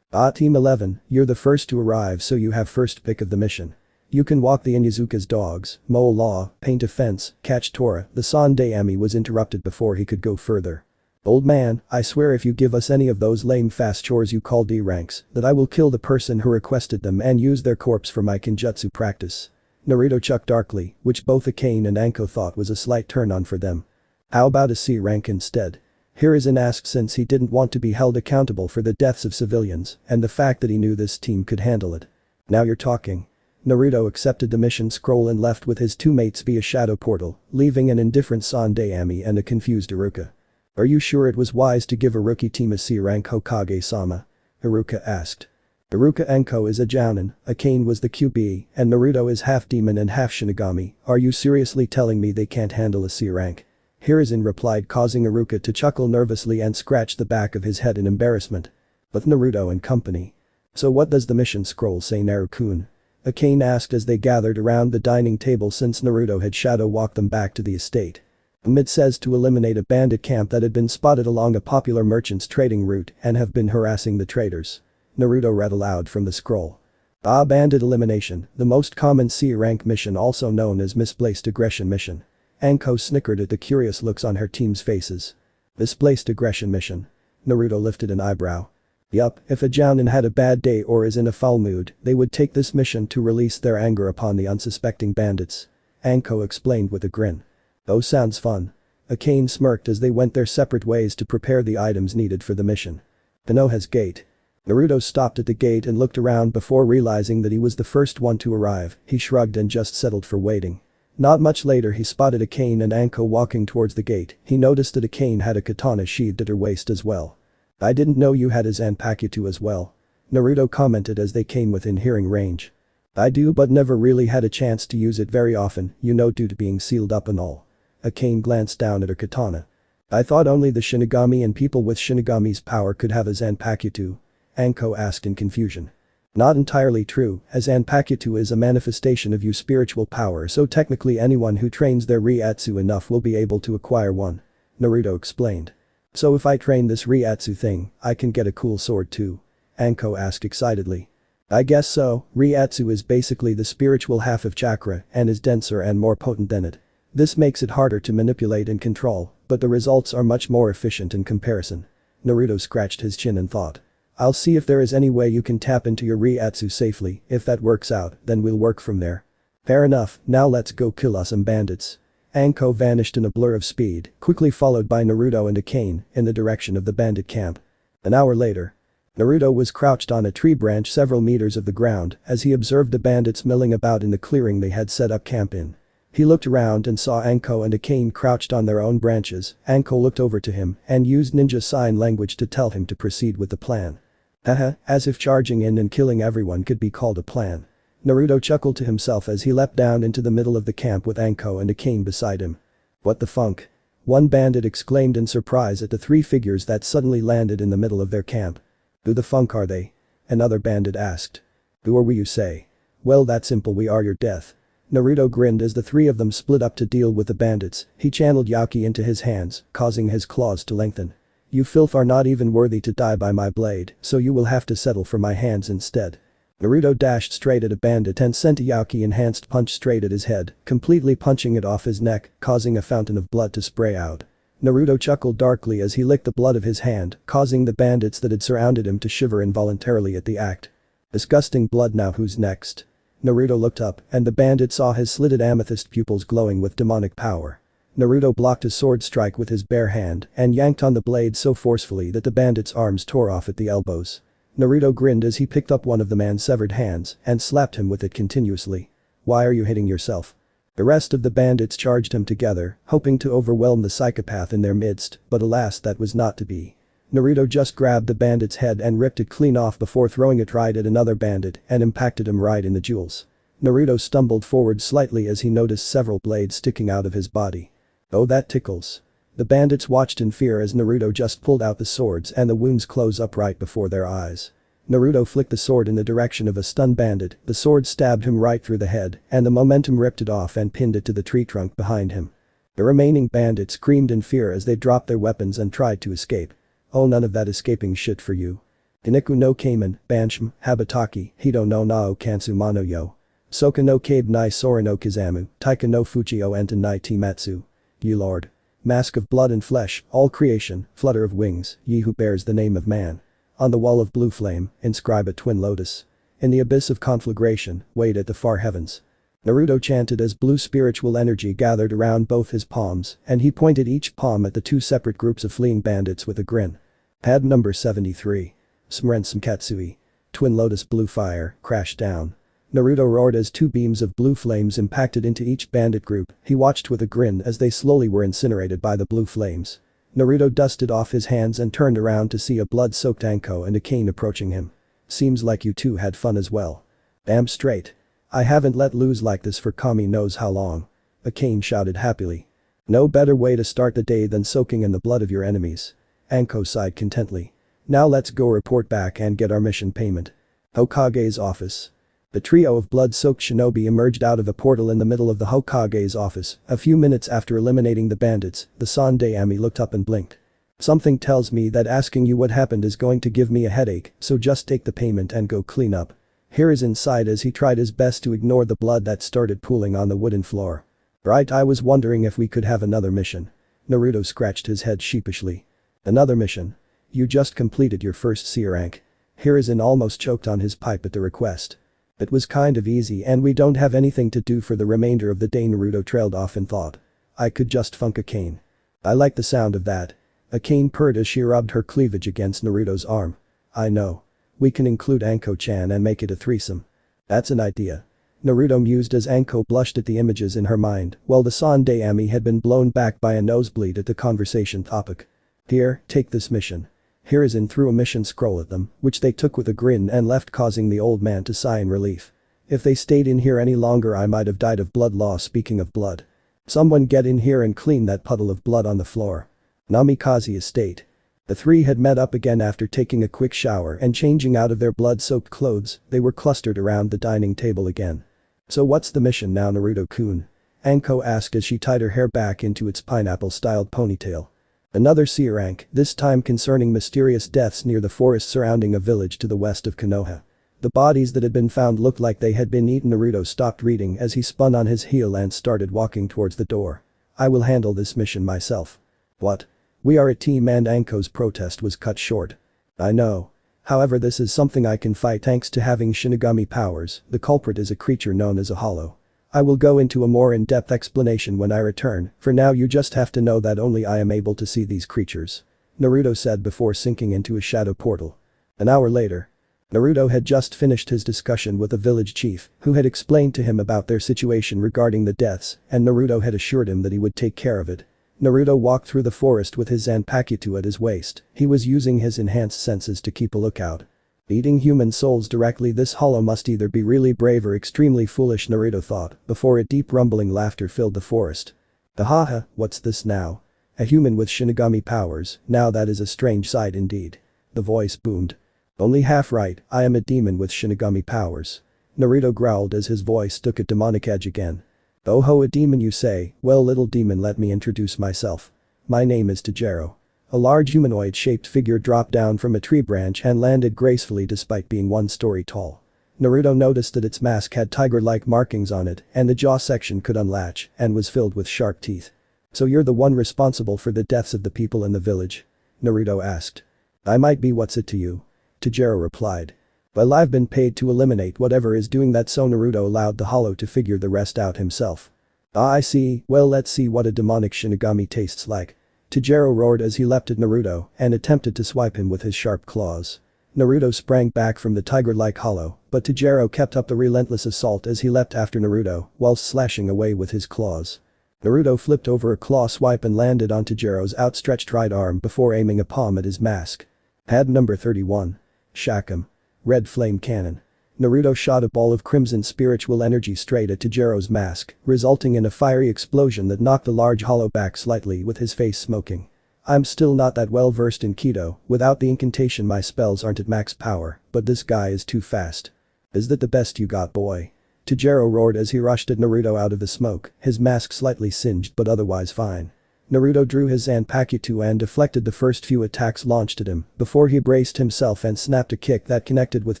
Team 11, you're the first to arrive, so you have first pick of the mission. You can walk the Inuzuka's dogs, mow a law, paint a fence, catch Tora. The Sandaime was interrupted before he could go further. Old man, I swear if you give us any of those lame fast chores you call D ranks, that I will kill the person who requested them and use their corpse for my kinjutsu practice. Naruto chucked darkly, which both Akane and Anko thought was a slight turn on for them. How about a C rank instead? Hiruzen asked since he didn't want to be held accountable for the deaths of civilians and the fact that he knew this team could handle it. Now you're talking. Naruto accepted the mission scroll and left with his two mates via shadow portal, leaving an indifferent Sandaime and a confused Iruka. Are you sure it was wise to give a rookie team a C rank, Hokage-sama? Iruka asked. Iruka Anko is a jounin, Akane was the QB, and Naruto is half demon and half Shinigami. Are you seriously telling me they can't handle a C rank? Hiruzen replied, causing Iruka to chuckle nervously and scratch the back of his head in embarrassment. With Naruto and company. So what does the mission scroll say, Naruto-kun? Akane asked as they gathered around the dining table since Naruto had shadow walked them back to the estate. It says to eliminate a bandit camp that had been spotted along a popular merchant's trading route and have been harassing the traders. Naruto read aloud from the scroll. Bandit elimination, the most common C-rank mission also known as misplaced aggression mission. Anko snickered at the curious looks on her team's faces. Misplaced aggression mission. Naruto lifted an eyebrow. Yup, if a jounin had a bad day or is in a foul mood, they would take this mission to release their anger upon the unsuspecting bandits. Anko explained with a grin. Oh, sounds fun. Akane smirked as they went their separate ways to prepare the items needed for the mission. Konoha's gate. Naruto stopped at the gate and looked around before realizing that he was the first one to arrive. He shrugged and just settled for waiting. Not much later he spotted Akane and Anko walking towards the gate. He noticed that Akane had a katana sheathed at her waist as well. I didn't know you had a Zanpakuto as well. Naruto commented as they came within hearing range. I do but never really had a chance to use it very often, you know, due to being sealed up and all. Akane glanced down at her katana. I thought only the Shinigami and people with Shinigami's power could have a Zanpakuto. Anko asked in confusion. Not entirely true, as Zanpakuto is a manifestation of your spiritual power, so technically anyone who trains their Ryatsu enough will be able to acquire one. Naruto explained. So if I train this Ryatsu thing, I can get a cool sword too? Anko asked excitedly. I guess so. Ryatsu is basically the spiritual half of chakra and is denser and more potent than it. This makes it harder to manipulate and control, but the results are much more efficient in comparison. Naruto scratched his chin and thought. I'll see if there is any way you can tap into your Ryatsu safely. If that works out, then we'll work from there. Fair enough, now let's go kill us some bandits. Anko vanished in a blur of speed, quickly followed by Naruto and Akane, in the direction of the bandit camp. An hour later. Naruto was crouched on a tree branch several meters of the ground as he observed the bandits milling about in the clearing they had set up camp in. He looked around and saw Anko and Akane crouched on their own branches. Anko looked over to him and used ninja sign language to tell him to proceed with the plan. Haha, as if charging in and killing everyone could be called a plan. Naruto chuckled to himself as he leapt down into the middle of the camp with Anko and Akane beside him. What the funk? One bandit exclaimed in surprise at the three figures that suddenly landed in the middle of their camp. Who the funk are they? Another bandit asked. Who are we, you say? Well, that's simple, we are your death. Naruto grinned as the three of them split up to deal with the bandits. He channeled Yaki into his hands, causing his claws to lengthen. You filth are not even worthy to die by my blade, so you will have to settle for my hands instead. Naruto dashed straight at a bandit and sent a Yaki-enhanced punch straight at his head, completely punching it off his neck, causing a fountain of blood to spray out. Naruto chuckled darkly as he licked the blood of his hand, causing the bandits that had surrounded him to shiver involuntarily at the act. Disgusting blood, now who's next? Naruto looked up, and the bandit saw his slitted amethyst pupils glowing with demonic power. Naruto blocked a sword strike with his bare hand and yanked on the blade so forcefully that the bandit's arms tore off at the elbows. Naruto grinned as he picked up one of the man's severed hands and slapped him with it continuously. Why are you hitting yourself? The rest of the bandits charged him together, hoping to overwhelm the psychopath in their midst, but alas, that was not to be. Naruto just grabbed the bandit's head and ripped it clean off before throwing it right at another bandit and impacted him right in the jewels. Naruto stumbled forward slightly as he noticed several blades sticking out of his body. Oh, that tickles. The bandits watched in fear as Naruto just pulled out the swords and the wounds closed up right before their eyes. Naruto flicked the sword in the direction of a stunned bandit, the sword stabbed him right through the head and the momentum ripped it off and pinned it to the tree trunk behind him. The remaining bandits screamed in fear as they dropped their weapons and tried to escape. Oh, none of that escaping shit for you. Iniku no Kamen, Banshim, Habataki, Hito no Nao Kansu Mano Yo. Soka no Kabe Nai Sora no Kizamu, Taika no Fujio Enten Nai Timatsu. Ye Lord. Mask of blood and flesh, all creation, flutter of wings, ye who bears the name of man. On the wall of blue flame, inscribe a twin lotus. In the abyss of conflagration, wait at the far heavens. Naruto chanted as blue spiritual energy gathered around both his palms and he pointed each palm at the two separate groups of fleeing bandits with a grin. Pad number 73. Smren Katsui. Twin lotus blue fire, crashed down. Naruto roared as two beams of blue flames impacted into each bandit group. He watched with a grin as they slowly were incinerated by the blue flames. Naruto dusted off his hands and turned around to see a blood-soaked Anko and Akane approaching him. Seems like you two had fun as well. Damn straight. I haven't let loose like this for Kami knows how long. Akane shouted happily. No better way to start the day than soaking in the blood of your enemies. Anko sighed contently. Now let's go report back and get our mission payment. Hokage's office. The trio of blood-soaked shinobi emerged out of a portal in the middle of the Hokage's office. A few minutes after eliminating the bandits, the Shinigami looked up and blinked. Something tells me that asking you what happened is going to give me a headache, so just take the payment and go clean up. Hiruzen sighed as he tried his best to ignore the blood that started pooling on the wooden floor. Right, I was wondering if we could have another mission. Naruto scratched his head sheepishly. Another mission? You just completed your first C rank. Hiruzen almost choked on his pipe at the request. It was kind of easy and we don't have anything to do for the remainder of the day. Naruto trailed off in thought. I could just funk a cane. I like the sound of that. A cane purred as she rubbed her cleavage against Naruto's arm. I know. We can include Anko-chan and make it a threesome. That's an idea. Naruto mused as Anko blushed at the images in her mind, while the Shinigami had been blown back by a nosebleed at the conversation topic. Here, take this mission. Hiruzen threw a mission scroll at them, which they took with a grin and left, causing the old man to sigh in relief. If they stayed in here any longer I might have died of blood loss. Speaking of blood. Someone get in here and clean that puddle of blood on the floor. Namikaze estate. The three had met up again after taking a quick shower and changing out of their blood-soaked clothes. They were clustered around the dining table again. So what's the mission now, Naruto-kun? Anko asked as she tied her hair back into its pineapple-styled ponytail. Another C rank, this time concerning mysterious deaths near the forest surrounding a village to the west of Konoha. The bodies that had been found looked like they had been eaten. Naruto stopped reading as he spun on his heel and started walking towards the door. I will handle this mission myself. What? We are a team, and Anko's protest was cut short. I know. However, this is something I can fight thanks to having Shinigami powers. The culprit is a creature known as a hollow. I will go into a more in-depth explanation when I return. For now you just have to know that only I am able to see these creatures. Naruto said before sinking into a shadow portal. An hour later. Naruto had just finished his discussion with a village chief who had explained to him about their situation regarding the deaths, and Naruto had assured him that he would take care of it. Naruto walked through the forest with his Zanpakuto at his waist. He was using his enhanced senses to keep a lookout. Eating human souls directly, this hollow must either be really brave or extremely foolish, Naruto thought, before a deep rumbling laughter filled the forest. Ahaha, what's this now? A human with Shinigami powers, now that is a strange sight indeed. The voice boomed. Only half right, I am a demon with Shinigami powers. Naruto growled as his voice took a demonic edge again. Oh ho, a demon you say? Well, little demon, let me introduce myself. My name is Tajiro. A large humanoid-shaped figure dropped down from a tree branch and landed gracefully despite being 1 story tall. Naruto noticed that its mask had tiger-like markings on it and the jaw section could unlatch and was filled with sharp teeth. So you're the one responsible for the deaths of the people in the village? Naruto asked. I might be, what's it to you? Tajiro replied. Well, I've been paid to eliminate whatever is doing that, so Naruto allowed the hollow to figure the rest out himself. Ah, I see, well, let's see what a demonic Shinigami tastes like. Tajiro roared as he leapt at Naruto and attempted to swipe him with his sharp claws. Naruto sprang back from the tiger-like hollow, but Tajiro kept up the relentless assault as he leapt after Naruto whilst slashing away with his claws. Naruto flipped over a claw swipe and landed on Tajiro's outstretched right arm before aiming a palm at his mask. Had number 31. Shakum. Red flame cannon. Naruto shot a ball of crimson spiritual energy straight at Tajiro's mask, resulting in a fiery explosion that knocked the large hollow back slightly with his face smoking. I'm still not that well versed in Kido, without the incantation my spells aren't at max power, but this guy is too fast. Is that the best you got, boy? Tajiro roared as he rushed at Naruto out of the smoke, his mask slightly singed but otherwise fine. Naruto drew his Zanpakuto and deflected the first few attacks launched at him before he braced himself and snapped a kick that connected with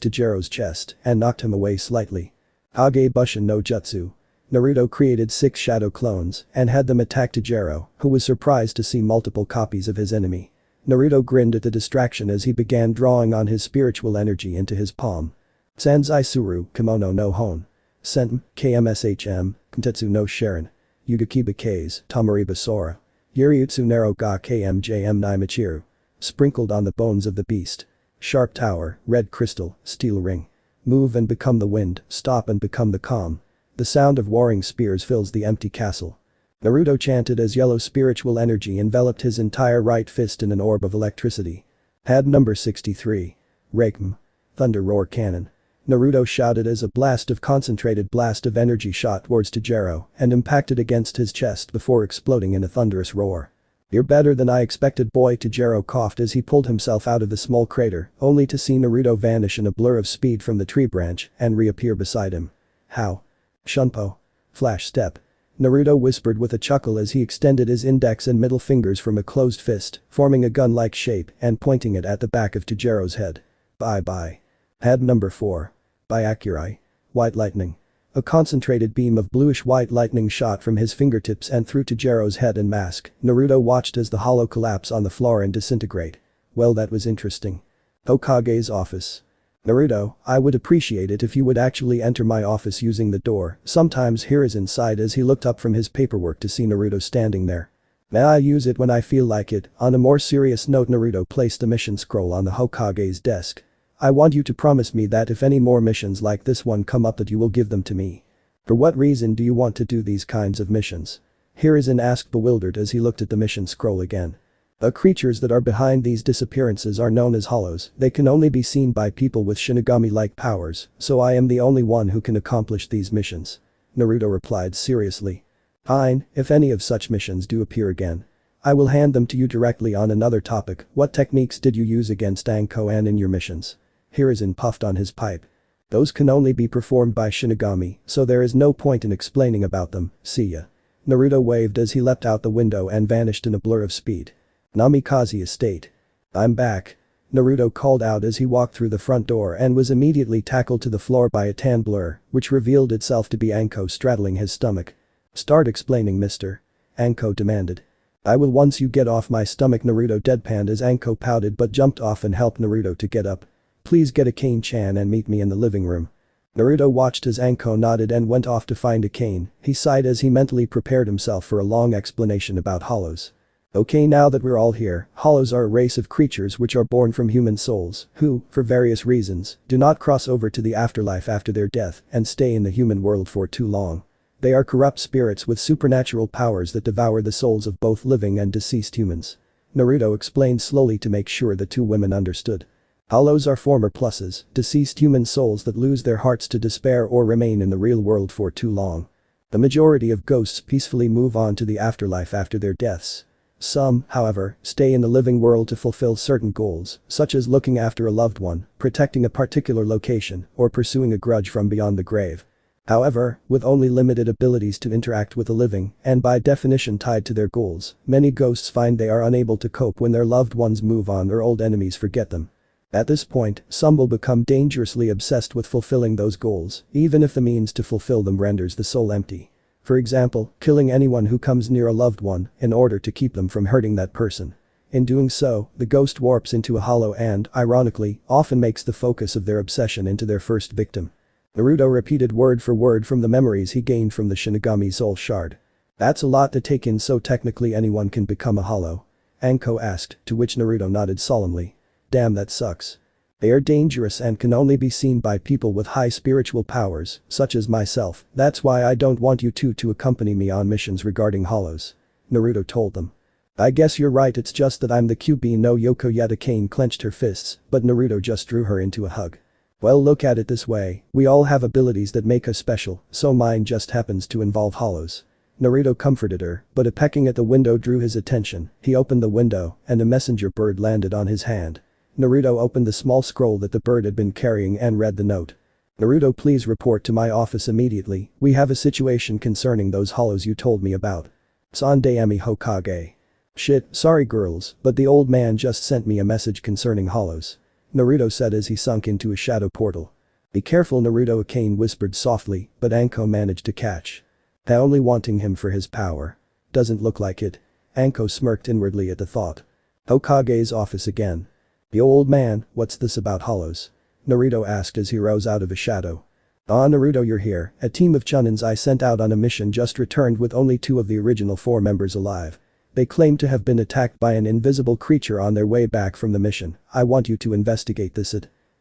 Tajiro's chest and knocked him away slightly. Kage Bushin no Jutsu. Naruto created 6 shadow clones and had them attack Tajiro, who was surprised to see multiple copies of his enemy. Naruto grinned at the distraction as he began drawing on his spiritual energy into his palm. Sanzai Suru, Kimono no Hon. Senm, KMSHM, Kentetsu no Sharon. Yugakiba K's, Tamariba Sora. Yuriutsu Naro ga KMJM Naimachiru. Sprinkled on the bones of the beast. Sharp tower, red crystal, steel ring. Move and become the wind, stop and become the calm. The sound of warring spears fills the empty castle. Naruto chanted as yellow spiritual energy enveloped his entire right fist in an orb of electricity. Had number 63. Reikm. Thunder roar cannon. Naruto shouted as a blast of concentrated blast of energy shot towards Tajiro and impacted against his chest before exploding in a thunderous roar. "You're better than I expected, boy," Tajiro coughed as he pulled himself out of the small crater, only to see Naruto vanish in a blur of speed from the tree branch and reappear beside him. "How? Shunpo. Flash step." Naruto whispered with a chuckle as he extended his index and middle fingers from a closed fist, forming a gun-like shape and pointing it at the back of Tajiro's head. Bye-bye. Head number 4. By Akurai. White lightning. A concentrated beam of bluish-white lightning shot from his fingertips and through Tajiro's head and mask. Naruto watched as the hollow collapse on the floor and disintegrate. Well, that was interesting. Hokage's office. "Naruto, I would appreciate it if you would actually enter my office using the door." Sometimes Hiruzen sighed as he looked up from his paperwork to see Naruto standing there. "May I use it when I feel like it?" On a more serious note, Naruto placed the mission scroll on the Hokage's desk. "I want you to promise me that if any more missions like this one come up that you will give them to me." "For what reason do you want to do these kinds of missions?" Hiruzen asked, bewildered as he looked at the mission scroll again. "The creatures that are behind these disappearances are known as hollows. They can only be seen by people with Shinigami-like powers, so I am the only one who can accomplish these missions." Naruto replied seriously. "Fine, if any of such missions do appear again, I will hand them to you directly." On another topic, what techniques did you use against Anko and in your missions? Hiruzen puffed on his pipe. "Those can only be performed by Shinigami, so there is no point in explaining about them. See ya." Naruto waved as he leapt out the window and vanished in a blur of speed. Namikaze Estate. "I'm back." Naruto called out as he walked through the front door and was immediately tackled to the floor by a tan blur, which revealed itself to be Anko straddling his stomach. "Start explaining, mister," Anko demanded. "I will once you get off my stomach," Naruto deadpanned as Anko pouted but jumped off and helped Naruto to get up. "Please get a cane-chan and meet me in the living room." Naruto watched as Anko nodded and went off to find a cane. He sighed as he mentally prepared himself for a long explanation about hollows. "Okay, now that we're all here, hollows are a race of creatures which are born from human souls who, for various reasons, do not cross over to the afterlife after their death and stay in the human world for too long. They are corrupt spirits with supernatural powers that devour the souls of both living and deceased humans." Naruto explained slowly to make sure the two women understood. "Hollows are former pluses, deceased human souls that lose their hearts to despair or remain in the real world for too long. The majority of ghosts peacefully move on to the afterlife after their deaths. Some, however, stay in the living world to fulfill certain goals, such as looking after a loved one, protecting a particular location, or pursuing a grudge from beyond the grave. However, with only limited abilities to interact with the living, and by definition tied to their goals, many ghosts find they are unable to cope when their loved ones move on or old enemies forget them. At this point, some will become dangerously obsessed with fulfilling those goals, even if the means to fulfill them renders the soul empty. For example, killing anyone who comes near a loved one in order to keep them from hurting that person. In doing so, the ghost warps into a hollow and, ironically, often makes the focus of their obsession into their first victim." Naruto repeated word for word from the memories he gained from the Shinigami Soul Shard. "That's a lot to take in, so technically anyone can become a hollow?" Anko asked, to which Naruto nodded solemnly. "Damn, that sucks. They are dangerous and can only be seen by people with high spiritual powers, such as myself. That's why I don't want you two to accompany me on missions regarding hollows," Naruto told them. "I guess you're right, it's just that I'm the QB no Yoko." Yada Kane clenched her fists, but Naruto just drew her into a hug. "Well, look at it this way, we all have abilities that make us special, so mine just happens to involve hollows." Naruto comforted her, but a pecking at the window drew his attention. He opened the window, and a messenger bird landed on his hand. Naruto opened the small scroll that the bird had been carrying and read the note. "Naruto, please report to my office immediately. We have a situation concerning those hollows you told me about. Sandaemi Hokage." "Shit, sorry girls, but the old man just sent me a message concerning hollows," Naruto said as he sunk into a shadow portal. "Be careful," Naruto, Kane whispered softly, but Anko managed to catch. "They only wanting him for his power. Doesn't look like it." Anko smirked inwardly at the thought. Hokage's office again. "The old man, what's this about hollows?" Naruto asked as he rose out of a shadow. "Ah, Naruto, you're here. A team of Chunins I sent out on a mission just returned with only 2 of the original 4 members alive. They claim to have been attacked by an invisible creature on their way back from the mission. I want you to investigate this,"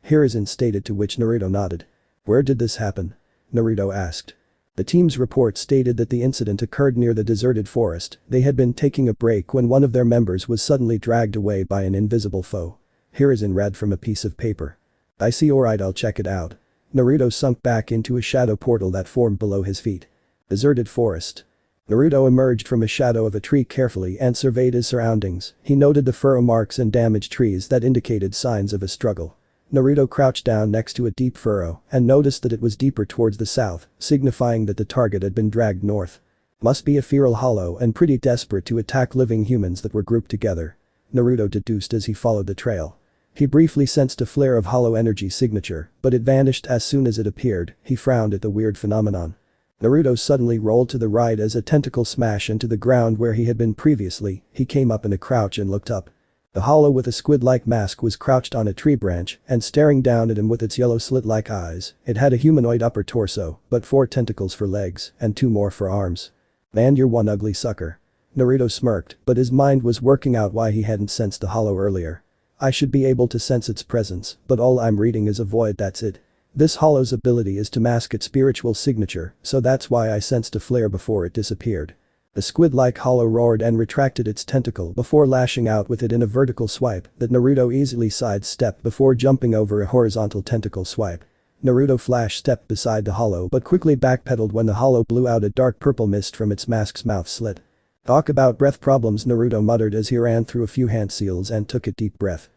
Hiruzen stated, to which Naruto nodded. "Where did this happen?" Naruto asked. The team's report stated that the incident occurred near the deserted forest. They had been taking a break when one of their members was suddenly dragged away by an invisible foe. Hiruzen read from a piece of paper. "I see, alright, I'll check it out." Naruto sunk back into a shadow portal that formed below his feet. Deserted forest. Naruto emerged from a shadow of a tree carefully and surveyed his surroundings. He noted the furrow marks and damaged trees that indicated signs of a struggle. Naruto crouched down next to a deep furrow and noticed that it was deeper towards the south, signifying that the target had been dragged north. Must be a feral hollow and pretty desperate to attack living humans that were grouped together. Naruto deduced as he followed the trail. He briefly sensed a flare of hollow energy signature, but it vanished as soon as it appeared. He frowned at the weird phenomenon. Naruto suddenly rolled to the right as a tentacle smashed into the ground where he had been previously. He came up in a crouch and looked up. The hollow with a squid-like mask was crouched on a tree branch and staring down at him with its yellow slit-like eyes. It had a humanoid upper torso, but 4 tentacles for legs and 2 more for arms. "Man, you're one ugly sucker." Naruto smirked, but his mind was working out why he hadn't sensed the hollow earlier. "I should be able to sense its presence, but all I'm reading is a void, that's it. This hollow's ability is to mask its spiritual signature, so that's why I sensed a flare before it disappeared." The squid-like hollow roared and retracted its tentacle before lashing out with it in a vertical swipe that Naruto easily sidestepped before jumping over a horizontal tentacle swipe. Naruto flash-stepped beside the hollow but quickly backpedaled when the hollow blew out a dark purple mist from its mask's mouth slit. "Talk about breath problems," Naruto muttered as he ran through a few hand seals and took a deep breath.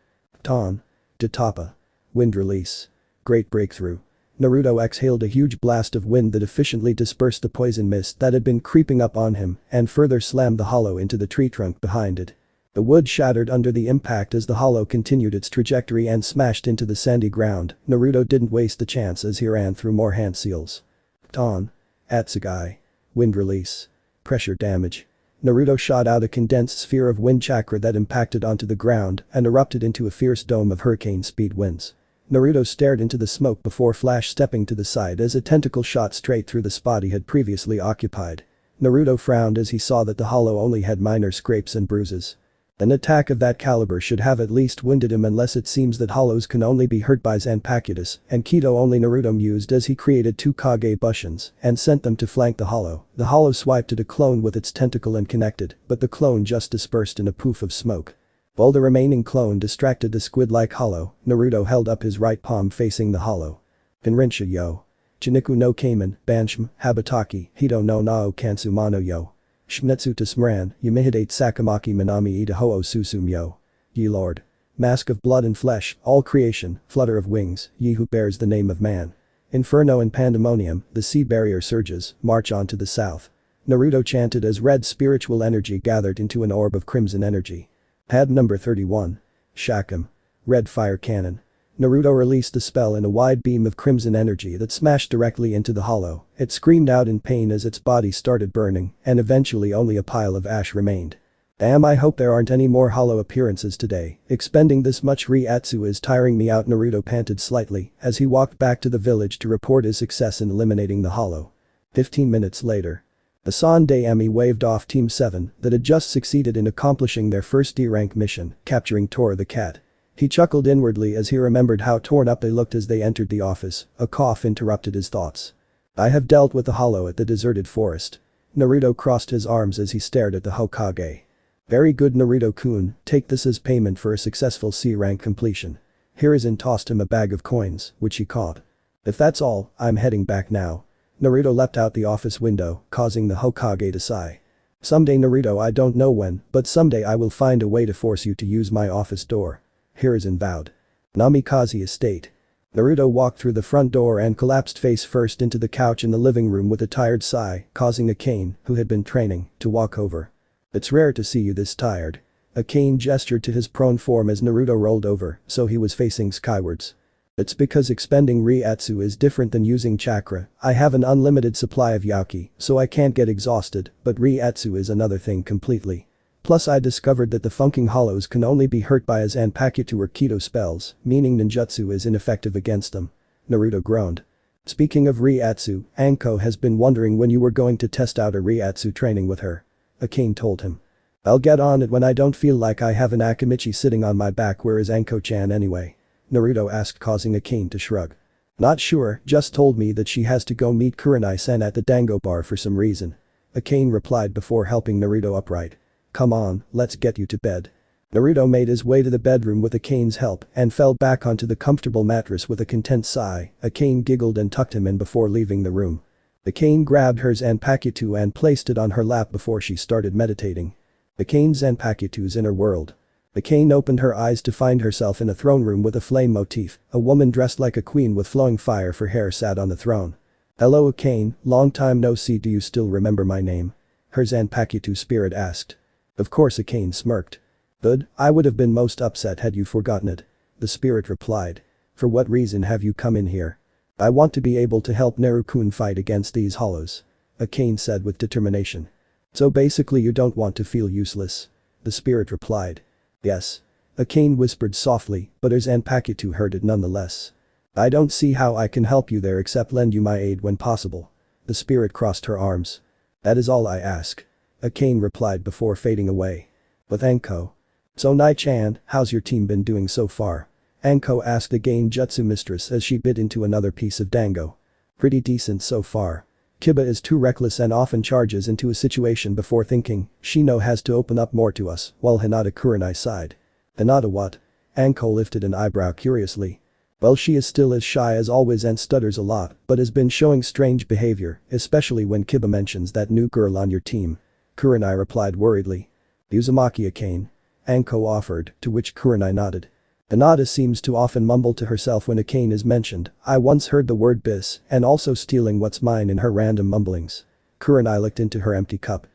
Ton. Tatapa. Wind release. Great breakthrough. Naruto exhaled a huge blast of wind that efficiently dispersed the poison mist that had been creeping up on him and further slammed the hollow into the tree trunk behind it. The wood shattered under the impact as the hollow continued its trajectory and smashed into the sandy ground. Naruto didn't waste the chance as he ran through more hand seals. Ton. Atsugai. Wind release. Pressure damage. Naruto shot out a condensed sphere of wind chakra that impacted onto the ground and erupted into a fierce dome of hurricane-speed winds. Naruto stared into the smoke before flash-stepping to the side as a tentacle shot straight through the spot he had previously occupied. Naruto frowned as he saw that the hollow only had minor scrapes and bruises. An attack of that caliber should have at least winded him, unless it seems that hollows can only be hurt by Zanpakutus and Kido only. Naruto mused as he created 2 Kage Bushins and sent them to flank the hollow. The hollow swiped at a clone with its tentacle and connected, but the clone just dispersed in a poof of smoke. While the remaining clone distracted the squid-like hollow, Naruto held up his right palm facing the hollow. "Pinrinsha yo. Chiniku no Kamen, Banshim, Habataki, Hito no Nao Kansumano yo. Shminetsu to Smran, Yumihidate Sakamaki Minami Ida Ho Susum yo. Ye Lord. Mask of blood and flesh, all creation, flutter of wings, ye who bears the name of man. Inferno and pandemonium, the sea barrier surges, march on to the south." Naruto chanted as red spiritual energy gathered into an orb of crimson energy. Pad number 31. Shakum. Red fire cannon. Naruto released the spell in a wide beam of crimson energy that smashed directly into the hollow. It screamed out in pain as its body started burning, and eventually only a pile of ash remained. "Damn, I hope there aren't any more hollow appearances today. Expending this much Reiatsu is tiring me out." Naruto panted slightly as he walked back to the village to report his success in eliminating the hollow. 15 minutes later. The Sandaime waved off Team 7 that had just succeeded in accomplishing their first D-rank mission, capturing Tora the cat. He chuckled inwardly as he remembered how torn up they looked as they entered the office. A cough interrupted his thoughts. "I have dealt with the hollow at the deserted forest." Naruto crossed his arms as he stared at the Hokage. "Very good, Naruto-kun, take this as payment for a successful C-rank completion." Hiruzen tossed him a bag of coins, which he caught. "If that's all, I'm heading back now." Naruto leapt out the office window, causing the Hokage to sigh. "Someday, Naruto, I don't know when, but someday I will find a way to force you to use my office door." Hiruzen vowed. Namikaze Estate. Naruto walked through the front door and collapsed face first into the couch in the living room with a tired sigh, causing Akane, who had been training, to walk over. "It's rare to see you this tired." Akane gestured to his prone form as Naruto rolled over, so he was facing skywards. "It's because expending Reiatsu is different than using chakra. I have an unlimited supply of Yaki, so I can't get exhausted, but Reiatsu is another thing completely. Plus I discovered that the funking hollows can only be hurt by a Zanpakuto or Kido spells, meaning ninjutsu is ineffective against them." Naruto groaned. "Speaking of Reiatsu, Anko has been wondering when you were going to test out a Reiatsu training with her." Akane told him. "I'll get on it when I don't feel like I have an Akimichi sitting on my back. Where is Anko-chan anyway?" Naruto asked, causing Akane to shrug. "Not sure, just told me that she has to go meet Kurenai-san at the Dango bar for some reason." Akane replied before helping Naruto upright. "Come on, let's get you to bed." Naruto made his way to the bedroom with Akane's help and fell back onto the comfortable mattress with a content sigh. Akane giggled and tucked him in before leaving the room. Akane grabbed her Zanpakuto and placed it on her lap before she started meditating. Akane Zanpakuto's inner world. Akane opened her eyes to find herself in a throne room with a flame motif. A woman dressed like a queen with flowing fire for hair sat on the throne. "Hello Akane, long time no see, do you still remember my name?" her Zanpakuto spirit asked. Of course, Akane smirked. "Good, I would have been most upset had you forgotten it," the spirit replied. "For what reason have you come in here?" "I want to be able to help Naruto fight against these hollows," Akane said with determination. "So basically you don't want to feel useless?" the spirit replied. "Yes." Akane whispered softly, but her Zanpakuto heard it nonetheless. "I don't see how I can help you there except lend you my aid when possible." The spirit crossed her arms. "That is all I ask," Akane replied before fading away. With Anko. "So Nai-chan, how's your team been doing so far?" Anko asked the Gain Jutsu mistress as she bit into another piece of dango. "Pretty decent so far. Kiba is too reckless and often charges into a situation before thinking. Shino has to open up more to us," while Hinata Kurenai sighed. "Hinata what?" Anko lifted an eyebrow curiously. "Well, she is still as shy as always and stutters a lot, but has been showing strange behavior, especially when Kiba mentions that new girl on your team." Kurenai replied worriedly. "Uzumaki Akane?" Anko offered, to which Kurenai nodded. Hinata seems to often mumble to herself when Akane is mentioned. "I once heard the word bis and also stealing what's mine" in her random mumblings. Kurenai looked into her empty cup.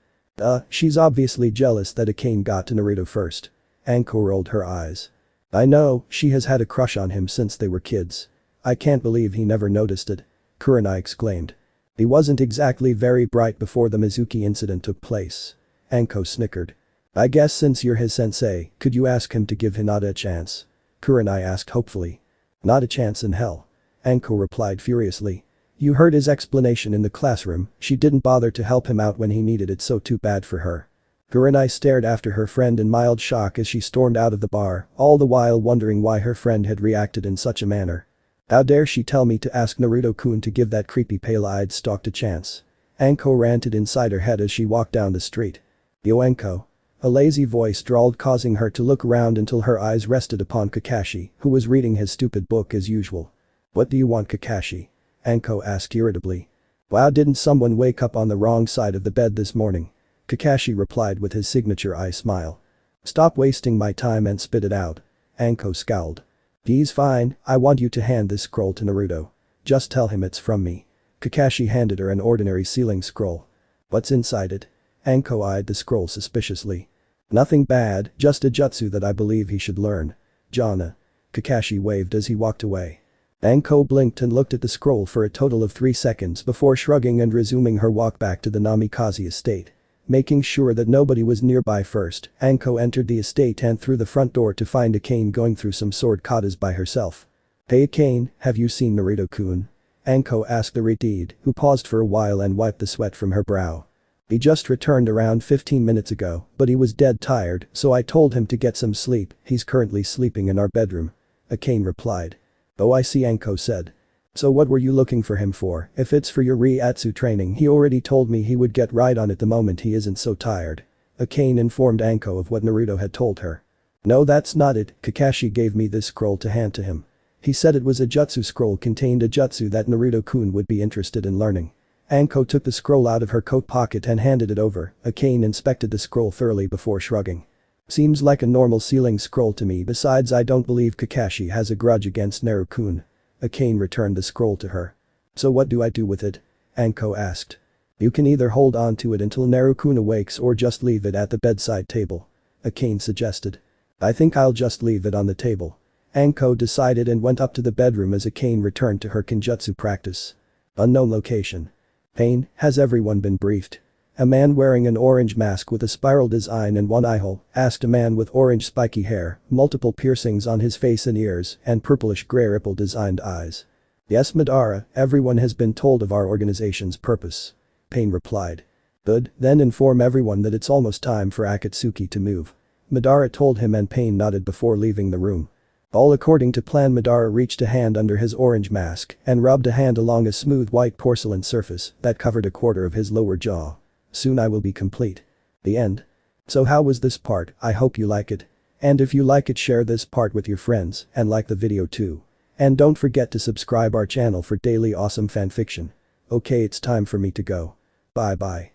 She's obviously jealous that Akane got to Naruto first." Anko rolled her eyes. "I know, she has had a crush on him since they were kids. I can't believe he never noticed it," Kurenai exclaimed. "He wasn't exactly very bright before the Mizuki incident took place." Anko snickered. "I guess since you're his sensei, could you ask him to give Hinata a chance?" Kurenai asked hopefully. "Not a chance in hell," Anko replied furiously. "You heard his explanation in the classroom, she didn't bother to help him out when he needed it, so too bad for her." Kurenai stared after her friend in mild shock as she stormed out of the bar, all the while wondering why her friend had reacted in such a manner. "How dare she tell me to ask Naruto-kun to give that creepy pale-eyed stalk a chance?" Anko ranted inside her head as she walked down the street. "Yo Anko." A lazy voice drawled, causing her to look around until her eyes rested upon Kakashi, who was reading his stupid book as usual. "What do you want, Kakashi?" Anko asked irritably. "Wow, didn't someone wake up on the wrong side of the bed this morning?" Kakashi replied with his signature eye smile. "Stop wasting my time and spit it out." Anko scowled. "He's fine, I want you to hand this scroll to Naruto. Just tell him it's from me." Kakashi handed her an ordinary sealing scroll. "What's inside it?" Anko eyed the scroll suspiciously. "Nothing bad, just a jutsu that I believe he should learn. Jana." Kakashi waved as he walked away. Anko blinked and looked at the scroll for a total of 3 seconds before shrugging and resuming her walk back to the Namikaze estate. Making sure that nobody was nearby first, Anko entered the estate and through the front door to find Akane going through some sword katas by herself. "Hey Akane, have you seen Naruto-kun?" Anko asked the retard, who paused for a while and wiped the sweat from her brow. "He just returned around 15 minutes ago, but he was dead tired, so I told him to get some sleep. He's currently sleeping in our bedroom," Akane replied. "Oh, I see," Anko said. "So what were you looking for him for? If it's for your Reiatsu training, he already told me he would get right on it the moment he isn't so tired." Akane informed Anko of what Naruto had told her. "No, that's not it, Kakashi gave me this scroll to hand to him. He said it was a jutsu scroll, contained a jutsu that Naruto-kun would be interested in learning." Anko took the scroll out of her coat pocket and handed it over. Akane inspected the scroll thoroughly before shrugging. "Seems like a normal sealing scroll to me, besides I don't believe Kakashi has a grudge against Naruto-kun." Akane returned the scroll to her. "So what do I do with it?" Anko asked. "You can either hold on to it until Naruto-kun awakes or just leave it at the bedside table," Akane suggested. "I think I'll just leave it on the table," Anko decided and went up to the bedroom as Akane returned to her kenjutsu practice. Unknown location. "Pain, has everyone been briefed?" A man wearing an orange mask with a spiral design and one eyehole asked a man with orange spiky hair, multiple piercings on his face and ears, and purplish-gray ripple-designed eyes. "Yes, Madara, everyone has been told of our organization's purpose," Pain replied. "Good, then inform everyone that it's almost time for Akatsuki to move." Madara told him and Pain nodded before leaving the room. All according to plan, Madara reached a hand under his orange mask and rubbed a hand along a smooth white porcelain surface that covered a quarter of his lower jaw. "Soon I will be complete." The end. So how was this part? I hope you like it. And if you like it, share this part with your friends and like the video too. And don't forget to subscribe our channel for daily awesome fanfiction. Okay, it's time for me to go. Bye bye.